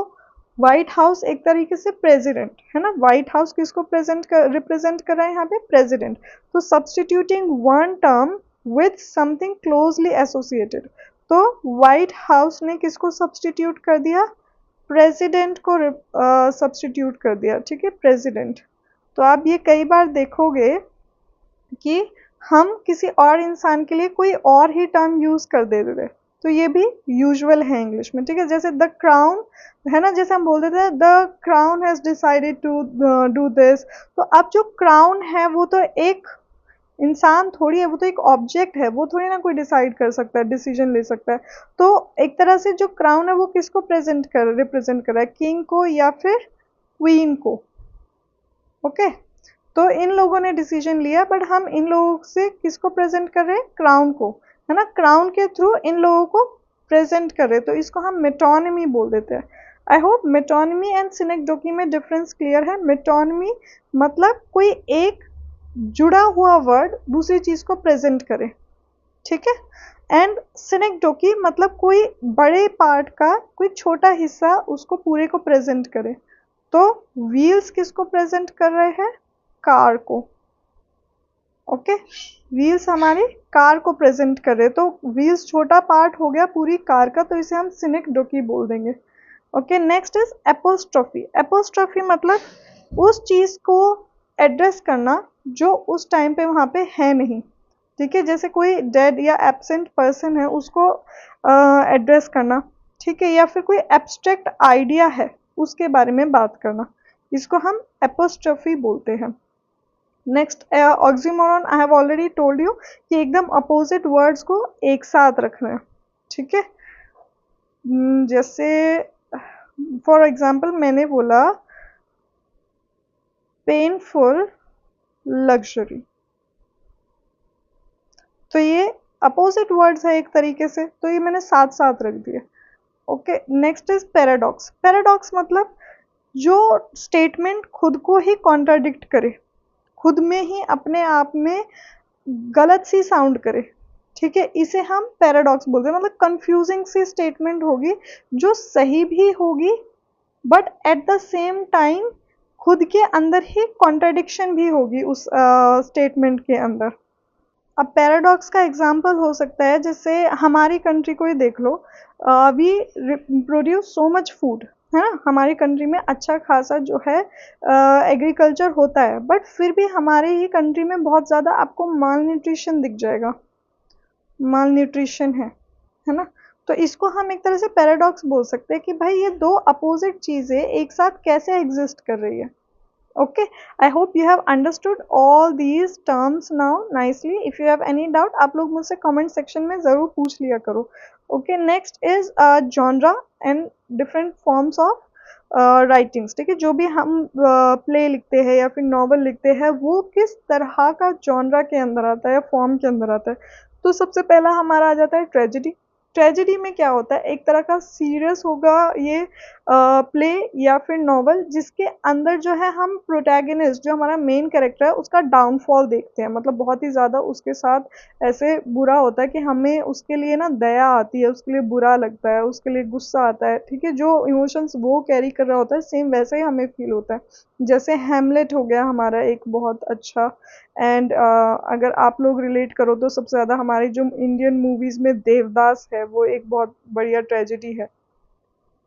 व्हाइट हाउस एक तरीके से प्रेसिडेंट है ना, व्हाइट हाउस किसको रिप्रेजेंट कर रहा है यहाँ पे, प्रेसिडेंट। तो substituting one term with something closely associated, तो व्हाइट हाउस ने किसको सब्सटीट्यूट कर दिया, प्रेसिडेंट को सब्सटीट्यूट कर दिया, ठीक है, प्रेसिडेंट। तो आप ये कई बार देखोगे कि हम किसी और इंसान के लिए कोई और ही टर्म यूज कर देते थे, तो ये भी यूजुअल है इंग्लिश में, ठीक है। जैसे द क्राउन है ना, जैसे हम बोल देते हैं the crown has decided to do this. तो अब जो क्राउन है वो तो एक इंसान थोड़ी है, वो तो एक ऑब्जेक्ट है, वो थोड़ी ना कोई डिसाइड कर सकता है, डिसीजन ले सकता है। तो एक तरह से जो क्राउन है वो किसको रिप्रेजेंट कर रहा है, किंग को या फिर क्वीन को। ओके, तो इन लोगों ने डिसीजन लिया, बट हम इन लोगों से किसको प्रेजेंट कर रहे हैं, क्राउन को, है ना, क्राउन के थ्रू इन लोगों को प्रेजेंट कर रहे हैं। तो इसको हम मेटोनिमी बोल देते हैं। आई होप मेटोनिमी एंड सिनेक्डोकी में डिफरेंस क्लियर है। मेटोनिमी मतलब कोई एक जुड़ा हुआ वर्ड दूसरी चीज को प्रेजेंट करे, ठीक है। एंड सिनेक्डोकी मतलब कोई बड़े पार्ट का कोई छोटा हिस्सा उसको पूरे को प्रेजेंट करे। तो व्हील्स किसको प्रेजेंट कर रहे हैं, कार को। ओके, व्हील्स हमारी कार को प्रेजेंट कर रहे, तो व्हील्स छोटा पार्ट हो गया पूरी कार का, तो इसे हम सिनेक्डोकी बोल देंगे। Okay, next is apostrophe. Apostrophe मतलब उस चीज को एड्रेस करना जो उस टाइम पे वहां पे है नहीं, ठीक है। जैसे कोई डेड या एब्सेंट पर्सन है उसको एड्रेस करना, ठीक है, या फिर कोई एब्स्ट्रैक्ट आइडिया है उसके बारे में बात करना, इसको हम एपोस्ट्रोफी बोलते हैं। Next oxymoron, I have already told you कि एकदम अपोजिट वर्ड्स को एक साथ रखना है, ठीक है। जैसे फॉर एग्जाम्पल मैंने बोला पेनफुल लग्जरी, तो ये अपोजिट वर्ड्स है एक तरीके से, तो ये मैंने साथ साथ रख दिए। Okay, next is paradox. Paradox मतलब जो स्टेटमेंट खुद को ही कॉन्ट्राडिक्ट करे, खुद में ही अपने आप में गलत सी साउंड करे, ठीक है, इसे हम पैराडॉक्स बोलते हैं। मतलब कंफ्यूजिंग सी स्टेटमेंट होगी जो सही भी होगी but at the same time खुद के अंदर ही कॉन्ट्रडिक्शन भी होगी उस स्टेटमेंट के अंदर। अब पैराडॉक्स का एग्जांपल हो सकता है, जैसे हमारी कंट्री को ही देख लो, we produce so much food, है ना, हमारी कंट्री में अच्छा खासा जो है एग्रीकल्चर होता है, बट फिर भी हमारे ही कंट्री में बहुत ज़्यादा आपको माल न्यूट्रिशन दिख जाएगा, माल न्यूट्रिशन है ना। तो इसको हम एक तरह से पैराडॉक्स बोल सकते हैं कि भाई ये दो अपोजिट चीज़ें एक साथ कैसे एग्जिस्ट कर रही है। Okay, I hope you have understood all these terms now nicely. If you have any doubt, आप लोग मुझसे comment section में ज़रूर पूछ लिया करो। Okay, next is genre and different forms of writings। ठीक है, जो भी हम प्ले लिखते हैं या फिर नॉवल लिखते हैं वो किस तरह का जॉनरा के अंदर आता है या फॉर्म के अंदर आता है। तो सबसे पहला हमारा आ जाता है ट्रेजेडी। ट्रेजेडी में क्या होता है, एक तरह का सीरियस होगा ये प्ले या फिर नॉवल, जिसके अंदर जो है हम प्रोटैगनिस्ट जो हमारा मेन कैरेक्टर है उसका डाउनफॉल देखते हैं। मतलब बहुत ही ज़्यादा उसके साथ ऐसे बुरा होता है कि हमें उसके लिए ना दया आती है, उसके लिए बुरा लगता है, उसके लिए गुस्सा आता है। ठीक है, जो इमोशंस वो कैरी कर रहा होता है सेम वैसे ही हमें फील होता है। जैसे हैमलेट हो गया हमारा एक बहुत अच्छा, एंड अगर आप लोग रिलेट करो तो सबसे ज़्यादा हमारी जो इंडियन मूवीज़ में देवदास है वो एक बहुत बढ़िया ट्रेजेडी है।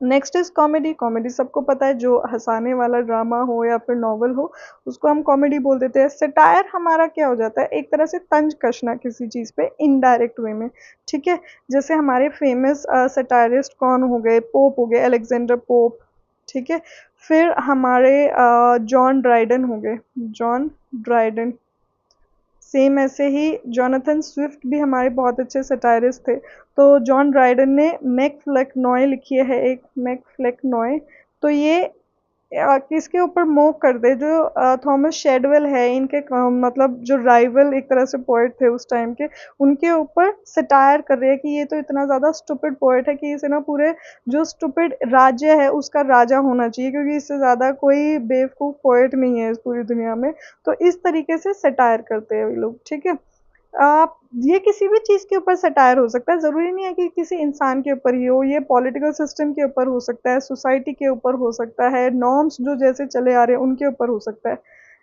Next is comedy. कॉमेडी सबको पता है, जो हंसाने वाला ड्रामा हो या फिर नॉवल हो उसको हम कॉमेडी बोल देते हैं। सटायर हमारा क्या हो जाता है, एक तरह से तंज कसना किसी चीज़ पे इनडायरेक्ट वे में। ठीक है, जैसे हमारे फेमस सटायरिस्ट कौन हो गए, पोप हो गए, अलेक्जेंडर पोप। ठीक है, फिर हमारे जॉन ड्राइडन हो गए, जॉन ड्राइडन। सेम ऐसे ही जोनाथन स्विफ्ट भी हमारे बहुत अच्छे सटायरिस्ट थे। तो जॉन ड्राइडन ने मैक फ्लेक नॉय लिखी है, एक मैक फ्लेक नॉय। तो ये किसके ऊपर मोक करते, जो थॉमस शेडवेल है इनके मतलब जो राइवल एक तरह से पोएट थे उस टाइम के, उनके ऊपर सटायर कर रहे हैं कि ये तो इतना ज़्यादा स्टूपिड पोएट है कि इसे ना पूरे जो स्टूपिड राज्य है उसका राजा होना चाहिए, क्योंकि इससे ज़्यादा कोई बेवकूफ़ पोएट नहीं है इस पूरी दुनिया में। तो इस तरीके से सटायर करते हैं ये लोग। ठीक है, आप ये किसी भी चीज़ के ऊपर सटायर हो सकता है, ज़रूरी नहीं है कि किसी इंसान के ऊपर ही हो, ये पॉलिटिकल सिस्टम के ऊपर हो सकता है, सोसाइटी के ऊपर हो सकता है, नॉर्म्स जो जैसे चले आ रहे हैं उनके ऊपर हो सकता है।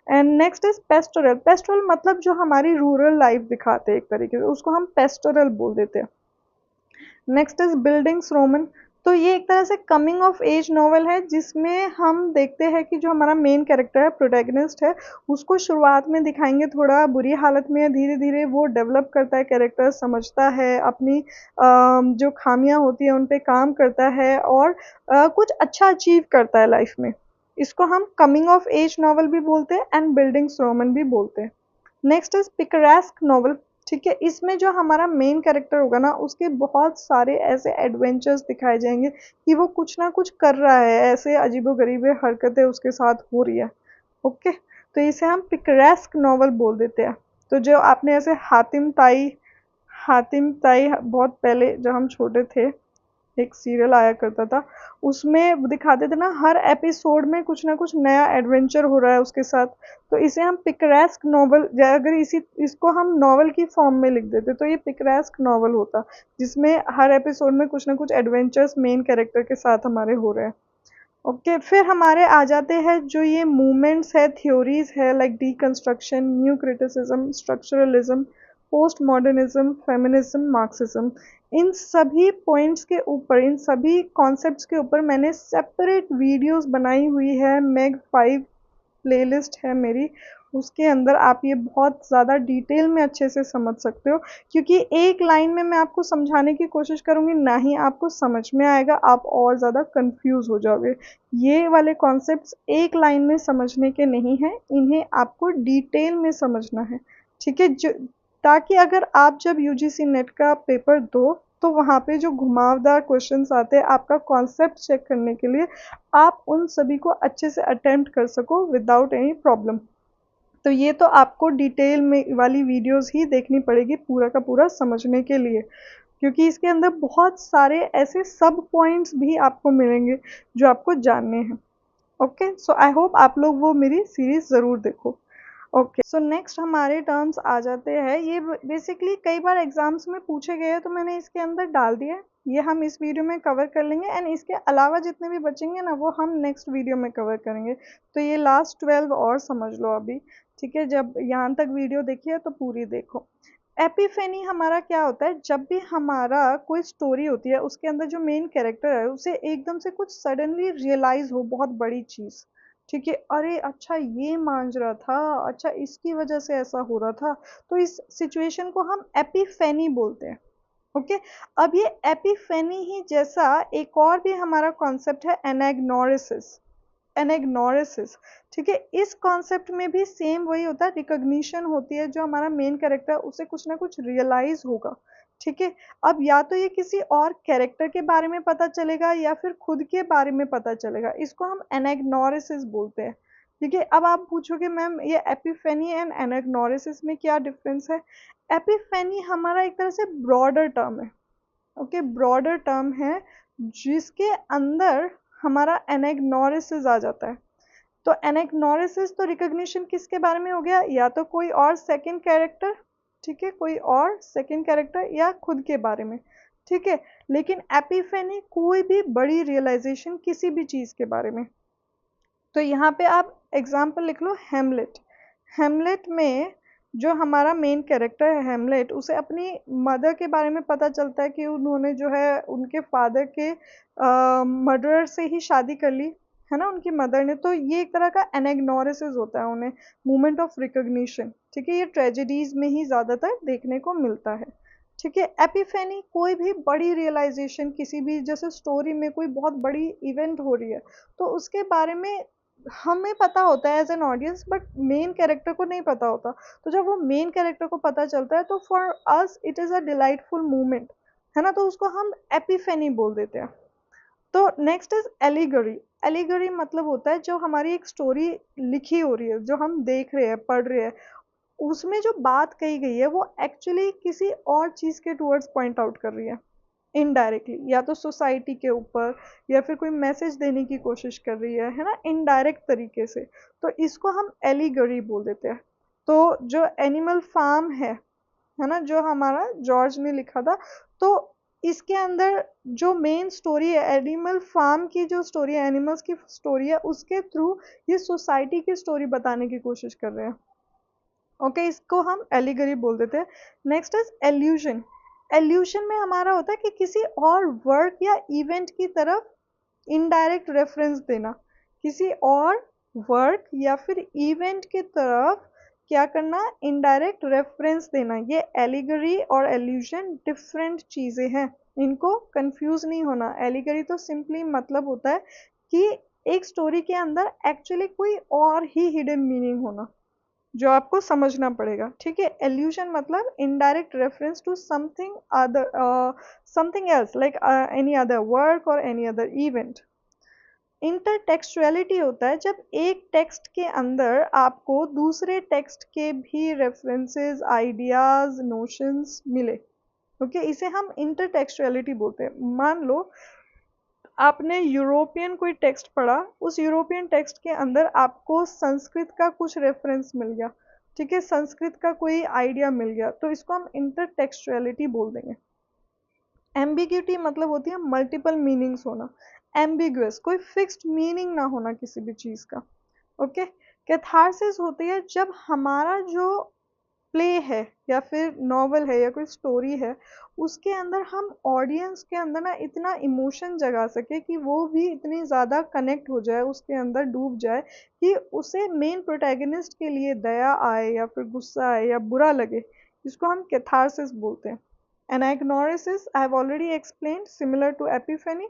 And next is pastoral. Pastoral मतलब जो हमारी रूरल लाइफ दिखाते हैं एक तरीके से, उसको हम पेस्टोरल बोल देते हैं। Next is buildings Roman. तो ये एक तरह से कमिंग ऑफ एज नॉवल है, जिसमें हम देखते हैं कि जो हमारा मेन कैरेक्टर है, प्रोटैगनिस्ट है, उसको शुरुआत में दिखाएंगे थोड़ा बुरी हालत में, धीरे धीरे वो डेवलप करता है कैरेक्टर, समझता है अपनी जो खामियां होती है उन पे काम करता है और कुछ अच्छा अचीव करता है लाइफ में। इसको हम कमिंग ऑफ एज नॉवल भी बोलते हैं एंड बिल्डिंग्स रोमन भी बोलते हैं। Next is picaresque novel. ठीक है, इसमें जो हमारा मेन कैरेक्टर होगा ना उसके बहुत सारे ऐसे एडवेंचर्स दिखाए जाएंगे कि वो कुछ ना कुछ कर रहा है, ऐसे अजीबोगरीब हरकतें उसके साथ हो रही है। ओके, तो इसे हम पिकरेस्क नॉवल बोल देते हैं। तो जो आपने ऐसे हातिम ताई बहुत पहले जब हम छोटे थे एक सीरियल आया करता था, उसमें दिखाते थे ना हर एपिसोड में कुछ ना कुछ नया एडवेंचर हो रहा है उसके साथ। तो इसे हम पिकरेस्क नॉवल, या अगर इसको हम नॉवल की फॉर्म में लिख देते तो ये पिकरेस्क नॉवल होता, जिसमें हर एपिसोड में कुछ ना कुछ एडवेंचर्स मेन कैरेक्टर के साथ हमारे हो रहे हैं। ओके, फिर हमारे आ जाते हैं जो ये मूवमेंट्स है, थ्योरीज है, like deconstruction, new criticism, structuralism, post modernism, feminism, Marxism. इन सभी पॉइंट्स के ऊपर, इन सभी कॉन्सेप्ट्स के ऊपर मैंने सेपरेट वीडियोस बनाई हुई है। मैग 5 प्लेलिस्ट है मेरी, उसके अंदर आप ये बहुत ज़्यादा डिटेल में अच्छे से समझ सकते हो, क्योंकि एक लाइन में मैं आपको समझाने की कोशिश करूँगी ना ही आपको समझ में आएगा, आप और ज़्यादा कंफ्यूज हो जाओगे। ये वाले कॉन्सेप्ट्स एक लाइन में समझने के नहीं हैं, इन्हें आपको डिटेल में समझना है। ठीक है, जो ताकि अगर आप जब यूजीसी नेट का पेपर दो तो वहाँ पे जो घुमावदार क्वेश्चंस आते हैं आपका कॉन्सेप्ट चेक करने के लिए, आप उन सभी को अच्छे से अटेम्प्ट कर सको विदाउट एनी प्रॉब्लम। तो ये तो आपको डिटेल में वाली वीडियोस ही देखनी पड़ेगी पूरा का पूरा समझने के लिए, क्योंकि इसके अंदर बहुत सारे ऐसे सब पॉइंट्स भी आपको मिलेंगे जो आपको जानने हैं। ओके, सो आई होप आप लोग वो मेरी सीरीज ज़रूर देखो। ओके, सो नेक्स्ट हमारे टर्म्स आ जाते हैं। ये बेसिकली कई बार एग्जाम्स में पूछे गए हैं, तो मैंने इसके अंदर डाल दिया है। ये हम इस वीडियो में कवर कर लेंगे, एंड इसके अलावा जितने भी बचेंगे ना, वो हम नेक्स्ट वीडियो में कवर करेंगे। तो ये लास्ट 12 और समझ लो अभी, ठीक है। जब यहाँ तक वीडियो देखी है तो पूरी देखो। एपिफेनी हमारा क्या होता है? जब भी हमारा कोई स्टोरी होती है, उसके अंदर जो मेन कैरेक्टर है, उसे एकदम से कुछ सडनली रियलाइज हो, बहुत बड़ी चीज, ठीक है। अरे अच्छा, ये मांझ रहा था, अच्छा इसकी वजह से ऐसा हो रहा था, तो इस सिचुएशन को हम एपिफेनी बोलते हैं। ओके, अब ये एपिफेनी ही जैसा एक और भी हमारा कॉन्सेप्ट है, एनेग्नोरिसिस। एनेग्नोरिसिस, ठीक है। इस कॉन्सेप्ट में भी सेम वही होता है, रिकॉग्निशन होती है, जो हमारा मेन कैरेक्टर है उसे कुछ ना कुछ रियलाइज होगा, ठीक है। अब या तो ये किसी और कैरेक्टर के बारे में पता चलेगा, या फिर खुद के बारे में पता चलेगा, इसको हम एनेग्नोरिसिस बोलते हैं, ठीक है। अब आप पूछोगे मैम ये एपिफेनी एंड एनेग्नोरिसिस में क्या डिफरेंस है? एपिफेनी हमारा एक तरह से ब्रॉडर टर्म है, ओके, ब्रॉडर टर्म है, जिसके अंदर हमारा एनेग्नोरिसिस आ जाता है। तो एनेग्नोरिसिस तो रिकॉग्निशन किसके बारे में हो गया? या तो कोई और सेकंड कैरेक्टर, ठीक है, कोई और सेकंड कैरेक्टर, या खुद के बारे में, ठीक है। लेकिन एपिफेनी कोई भी बड़ी रियलाइजेशन किसी भी चीज के बारे में। तो यहाँ पे आप एग्जाम्पल लिख लो, हेमलेट। हेमलेट में जो हमारा मेन कैरेक्टर है हेमलेट, उसे अपनी मदर के बारे में पता चलता है कि उन्होंने जो है उनके फादर के मर्डरर से ही शादी कर ली है ना, उनकी मदर ने। तो ये एक तरह का एनेग्नोरिसिस होता है उन्हें, मोमेंट ऑफ रिकॉग्निशन, ठीक है। ये ट्रेजेडीज में ही ज़्यादातर देखने को मिलता है, ठीक है। एपिफेनी कोई भी बड़ी रियलाइजेशन, किसी भी जैसे स्टोरी में कोई बहुत बड़ी इवेंट हो रही है, तो उसके बारे में हमें पता होता है as an audience, but main character को नहीं पता होता। तो जब वो मेन कैरेक्टर को पता चलता है, तो for us it is a delightful moment, है ना, तो उसको हम एपिफेनी बोल देते हैं। तो नेक्स्ट इज एलिगरी। एलिगरी मतलब होता है जो हमारी एक स्टोरी लिखी हो रही है, जो हम देख रहे हैं, पढ़ रहे हैं, उसमें जो बात कही गई है वो एक्चुअली किसी और चीज़ के टूवर्ड्स पॉइंट आउट कर रही है, इनडायरेक्टली, या तो सोसाइटी के ऊपर, या फिर कोई मैसेज देने की कोशिश कर रही है ना, इनडायरेक्ट तरीके से। तो इसको हम एलिगरी बोल देते हैं। तो जो एनिमल फार्म है ना, जो हमारा जॉर्ज ने लिखा था, तो इसके अंदर जो मेन स्टोरी है, एनिमल फार्म की जो स्टोरी है, एनिमल्स की स्टोरी है, उसके थ्रू ये सोसाइटी की स्टोरी बताने की कोशिश कर रहे हैं। ओके, इसको हम एलिगरी बोल देते हैं। Next is एल्यूजन। एल्यूजन में हमारा होता है कि किसी और वर्क या इवेंट की तरफ इनडायरेक्ट रेफरेंस देना, किसी और वर्क या फिर इवेंट की तरफ क्या करना, इनडायरेक्ट रेफरेंस देना। ये एलिगरी और एल्यूजन डिफरेंट चीज़ें हैं, इनको कंफ्यूज नहीं होना। एलिगरी तो सिंपली मतलब होता है कि एक स्टोरी के अंदर एक्चुअली कोई और ही हिडन मीनिंग होना, जो आपको समझना पड़ेगा, ठीक है। एल्यूजन मतलब indirect reference to something other, something else, like any other work और एनी अदर इवेंट। इंटरटेक्सुअलिटी होता है जब एक टेक्स्ट के अंदर आपको दूसरे टेक्स्ट के भी रेफरेंसेस, आइडियाज, नोशंस मिले, ओके, इसे हम इंटरटेक्सुअलिटी बोलते हैं। मान लो आपने यूरोपियन कोई टेक्स्ट पढ़ा, उस यूरोपियन टेक्स्ट के अंदर आपको संस्कृत का कुछ रेफरेंस मिल गया, ठीक है, संस्कृत का कोई आइडिया मिल गया, तो इसको हम इंटरटेक्सुअलिटी बोल देंगे। एम्बिग्यूटी मतलब होती है मल्टीपल मीनिंग्स होना, एम्बिगुअस, कोई फिक्स्ड मीनिंग ना होना किसी भी चीज़ का, ओके। कैथारसिस होती है जब हमारा जो प्ले है, या फिर नॉवल है, या कोई स्टोरी है, उसके अंदर हम ऑडियंस के अंदर ना इतना इमोशन जगा सके कि वो भी इतनी ज़्यादा कनेक्ट हो जाए, उसके अंदर डूब जाए, कि उसे मेन प्रोटैगनिस्ट के लिए दया आए, या फिर गुस्सा आए, या बुरा लगे। इसको हम कैथारसिस बोलते हैं। Anagnorisis I have already explained, similar to epiphany,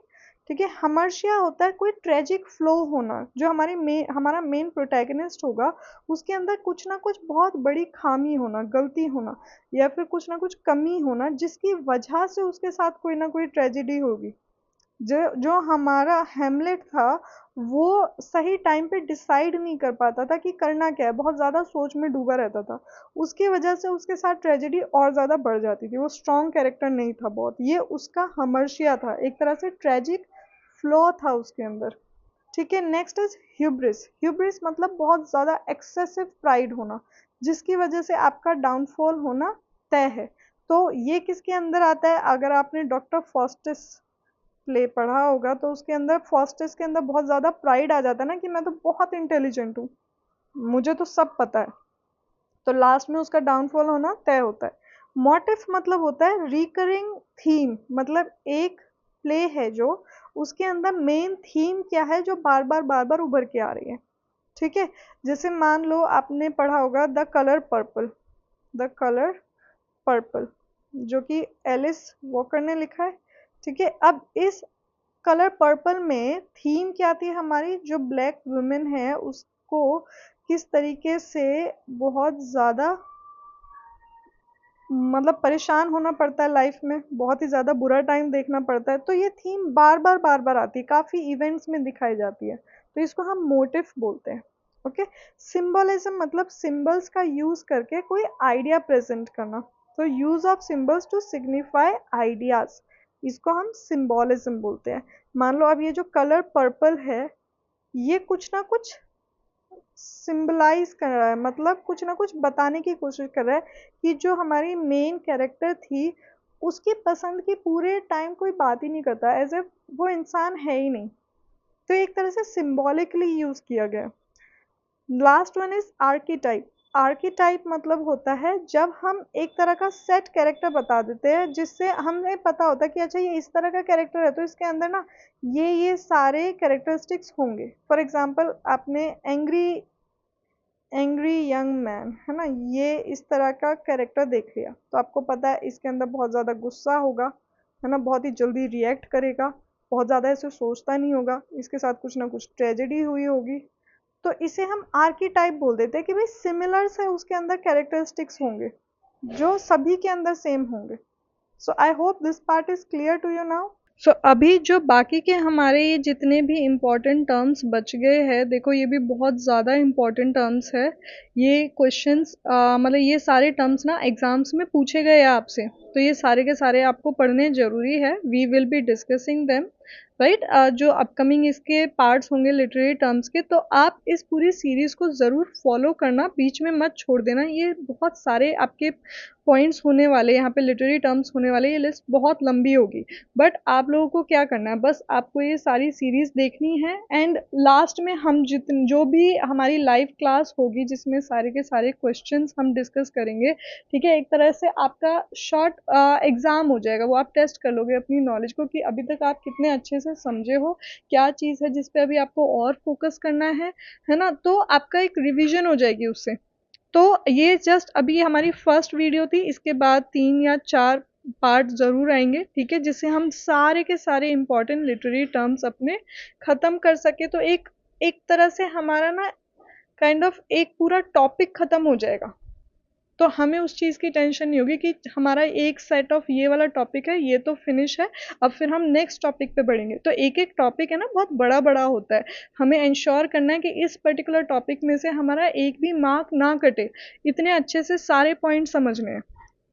ठीक है। हमर्शिया होता है कोई ट्रेजिक फ्लो होना, जो हमारा मेन प्रोटैगनिस्ट होगा, उसके अंदर कुछ ना कुछ बहुत बड़ी खामी होना, गलती होना, या फिर कुछ ना कुछ कमी होना, जिसकी वजह से उसके साथ कोई ना कोई ट्रेजेडी होगी। जो जो हमारा हेमलेट था, वो सही टाइम पे डिसाइड नहीं कर पाता था कि करना क्या है, बहुत ज़्यादा सोच में डूबा रहता था, उसकी वजह से उसके साथ ट्रेजेडी और ज़्यादा बढ़ जाती थी। वो स्ट्रॉन्ग कैरेक्टर नहीं था बहुत, ये उसका हमर्शिया था, एक तरह से ट्रेजिक फ्लॉ था उसके अंदर। ठीक है। Next is hubris. ह्यूब्रिस मतलब बहुत ज़्यादा एक्सेसिव प्राइड होना, जिसकी वजह से आपका डाउनफॉल होना तय है। तो ये किसके अंदर आता है? अगर आपने डॉक्टर फॉस्टिस प्ले पढ़ा होगा तो उसके अंदर फॉस्टिस के अंदर बहुत ज़्यादा प्राइड आ जाता है ना कि मैं तो बहुत इंटेलिजेंट हूँ, मुझे तो सब पता है। तो लास्ट में उसका डाउनफॉल होना तय होता है। मोटिफ मतलब होता है रिकरिंग थीम, मतलब एक प्ले है जो उसके अंदर मेन थीम क्या है जो बार बार उभर के आ रही है। ठीक है। जैसे मान लो आपने पढ़ा होगा the colour purple, the colour purple, जो कि एलिस वॉकर ने लिखा है। ठीक है। अब इस कलर पर्पल में थीम क्या थी हमारी? जो ब्लैक वुमेन है उसको किस तरीके से बहुत ज़्यादा मतलब परेशान होना पड़ता है लाइफ में, बहुत ही ज़्यादा बुरा टाइम देखना पड़ता है। तो ये थीम बार बार आती है, काफ़ी इवेंट्स में दिखाई जाती है, तो इसको हम मोटिव बोलते हैं। ओके। सिंबलिज्म मतलब सिंबल्स का यूज़ करके कोई आइडिया प्रेजेंट करना। तो use of symbols to signify ideas, इसको हम सिंबलिज्म बोलते हैं। मान लो अब ये जो कलर पर्पल है, ये कुछ ना कुछ सिंबलाइज कर रहा है, मतलब कुछ ना कुछ बताने की कोशिश कर रहा है कि जो हमारी मेन कैरेक्टर थी उसकी पसंद की पूरे टाइम कोई बात ही नहीं करता, एज ए वो इंसान है ही नहीं। तो एक तरह से सिंबॉलिकली यूज किया गया। Last one is archetype. Archetype मतलब होता है जब हम एक तरह का सेट कैरेक्टर बता देते हैं जिससे हमें पता होता है कि अच्छा ये इस तरह का कैरेक्टर है तो इसके अंदर ना ये सारे कैरेक्टरिस्टिक्स होंगे। फॉर एग्जांपल आपने एंग्री यंग मैन है ना, ये इस तरह का कैरेक्टर देख लिया तो आपको पता है इसके अंदर बहुत ज़्यादा गुस्सा होगा, है ना, बहुत ही जल्दी रिएक्ट करेगा, बहुत ज़्यादा ऐसे सोचता नहीं होगा, इसके साथ कुछ ना कुछ ट्रेजेडी हुई होगी। तो इसे हम आर्कीटाइप बोल देते हैं कि भाई सिमिलर से उसके अंदर कैरेक्टरिस्टिक्स होंगे जो सभी के अंदर सेम होंगे। So I hope this part is clear to you now. So अभी जो बाकी के हमारे ये जितने भी इम्पोर्टेंट टर्म्स बच गए हैं, देखो ये भी बहुत ज़्यादा इम्पोर्टेंट टर्म्स है। ये क्वेश्चंस मतलब ये सारे टर्म्स ना एग्जाम्स में पूछे गए हैं आपसे, तो ये सारे के सारे आपको पढ़ने जरूरी है। We will be discussing them right. जो अपकमिंग इसके पार्ट्स होंगे लिटरेरी टर्म्स के, तो आप इस पूरी सीरीज को ज़रूर फॉलो करना, बीच में मत छोड़ देना। ये बहुत सारे आपके पॉइंट्स होने वाले, यहाँ पे लिटरेरी टर्म्स होने वाले, ये लिस्ट बहुत लंबी होगी। बट आप लोगों को क्या करना है, बस आपको ये सारी सीरीज देखनी है एंड लास्ट में हम जो भी हमारी लाइव क्लास होगी जिसमें सारे के सारे क्वेश्चंस हम डिस्कस करेंगे, ठीक है, एक तरह से आपका शॉर्ट एग्जाम हो जाएगा। वो आप टेस्ट कर लोगे अपनी नॉलेज को कि अभी तक आप कितने अच्छे से समझे हो, क्या चीज़ है जिस पे अभी आपको और फोकस करना है ना। तो आपका एक रिविजन हो जाएगी उससे। तो ये जस्ट अभी हमारी फर्स्ट वीडियो थी, इसके बाद 3 या 4 पार्ट जरूर आएंगे, ठीक है, जिससे हम सारे के सारे इंपॉर्टेंट लिटरेरी टर्म्स अपने खत्म कर सके। तो एक एक तरह से हमारा ना काइंड ऑफ एक पूरा टॉपिक खत्म हो जाएगा। तो हमें उस चीज़ की टेंशन नहीं होगी कि हमारा एक सेट ऑफ ये वाला टॉपिक है, ये तो फिनिश है, अब फिर हम नेक्स्ट टॉपिक पे बढ़ेंगे। तो एक एक टॉपिक है ना बहुत बड़ा बड़ा होता है, हमें इंश्योर करना है कि इस पर्टिकुलर टॉपिक में से हमारा एक भी मार्क ना कटे, इतने अच्छे से सारे पॉइंट समझने हैं।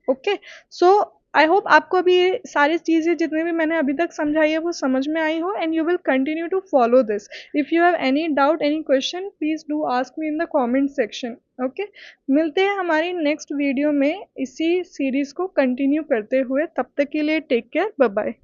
ओके। सो आई होप आपको अभी ये सारी चीज़ें जितने भी मैंने अभी तक समझाई है वो समझ में आई हो, and you will continue to follow this. If you have any doubt, any question, please do ask me in the comment section. Okay. मिलते हैं हमारी नेक्स्ट वीडियो में इसी सीरीज़ को कंटिन्यू करते हुए। तब तक के लिए टेक केयर, बाय बाय।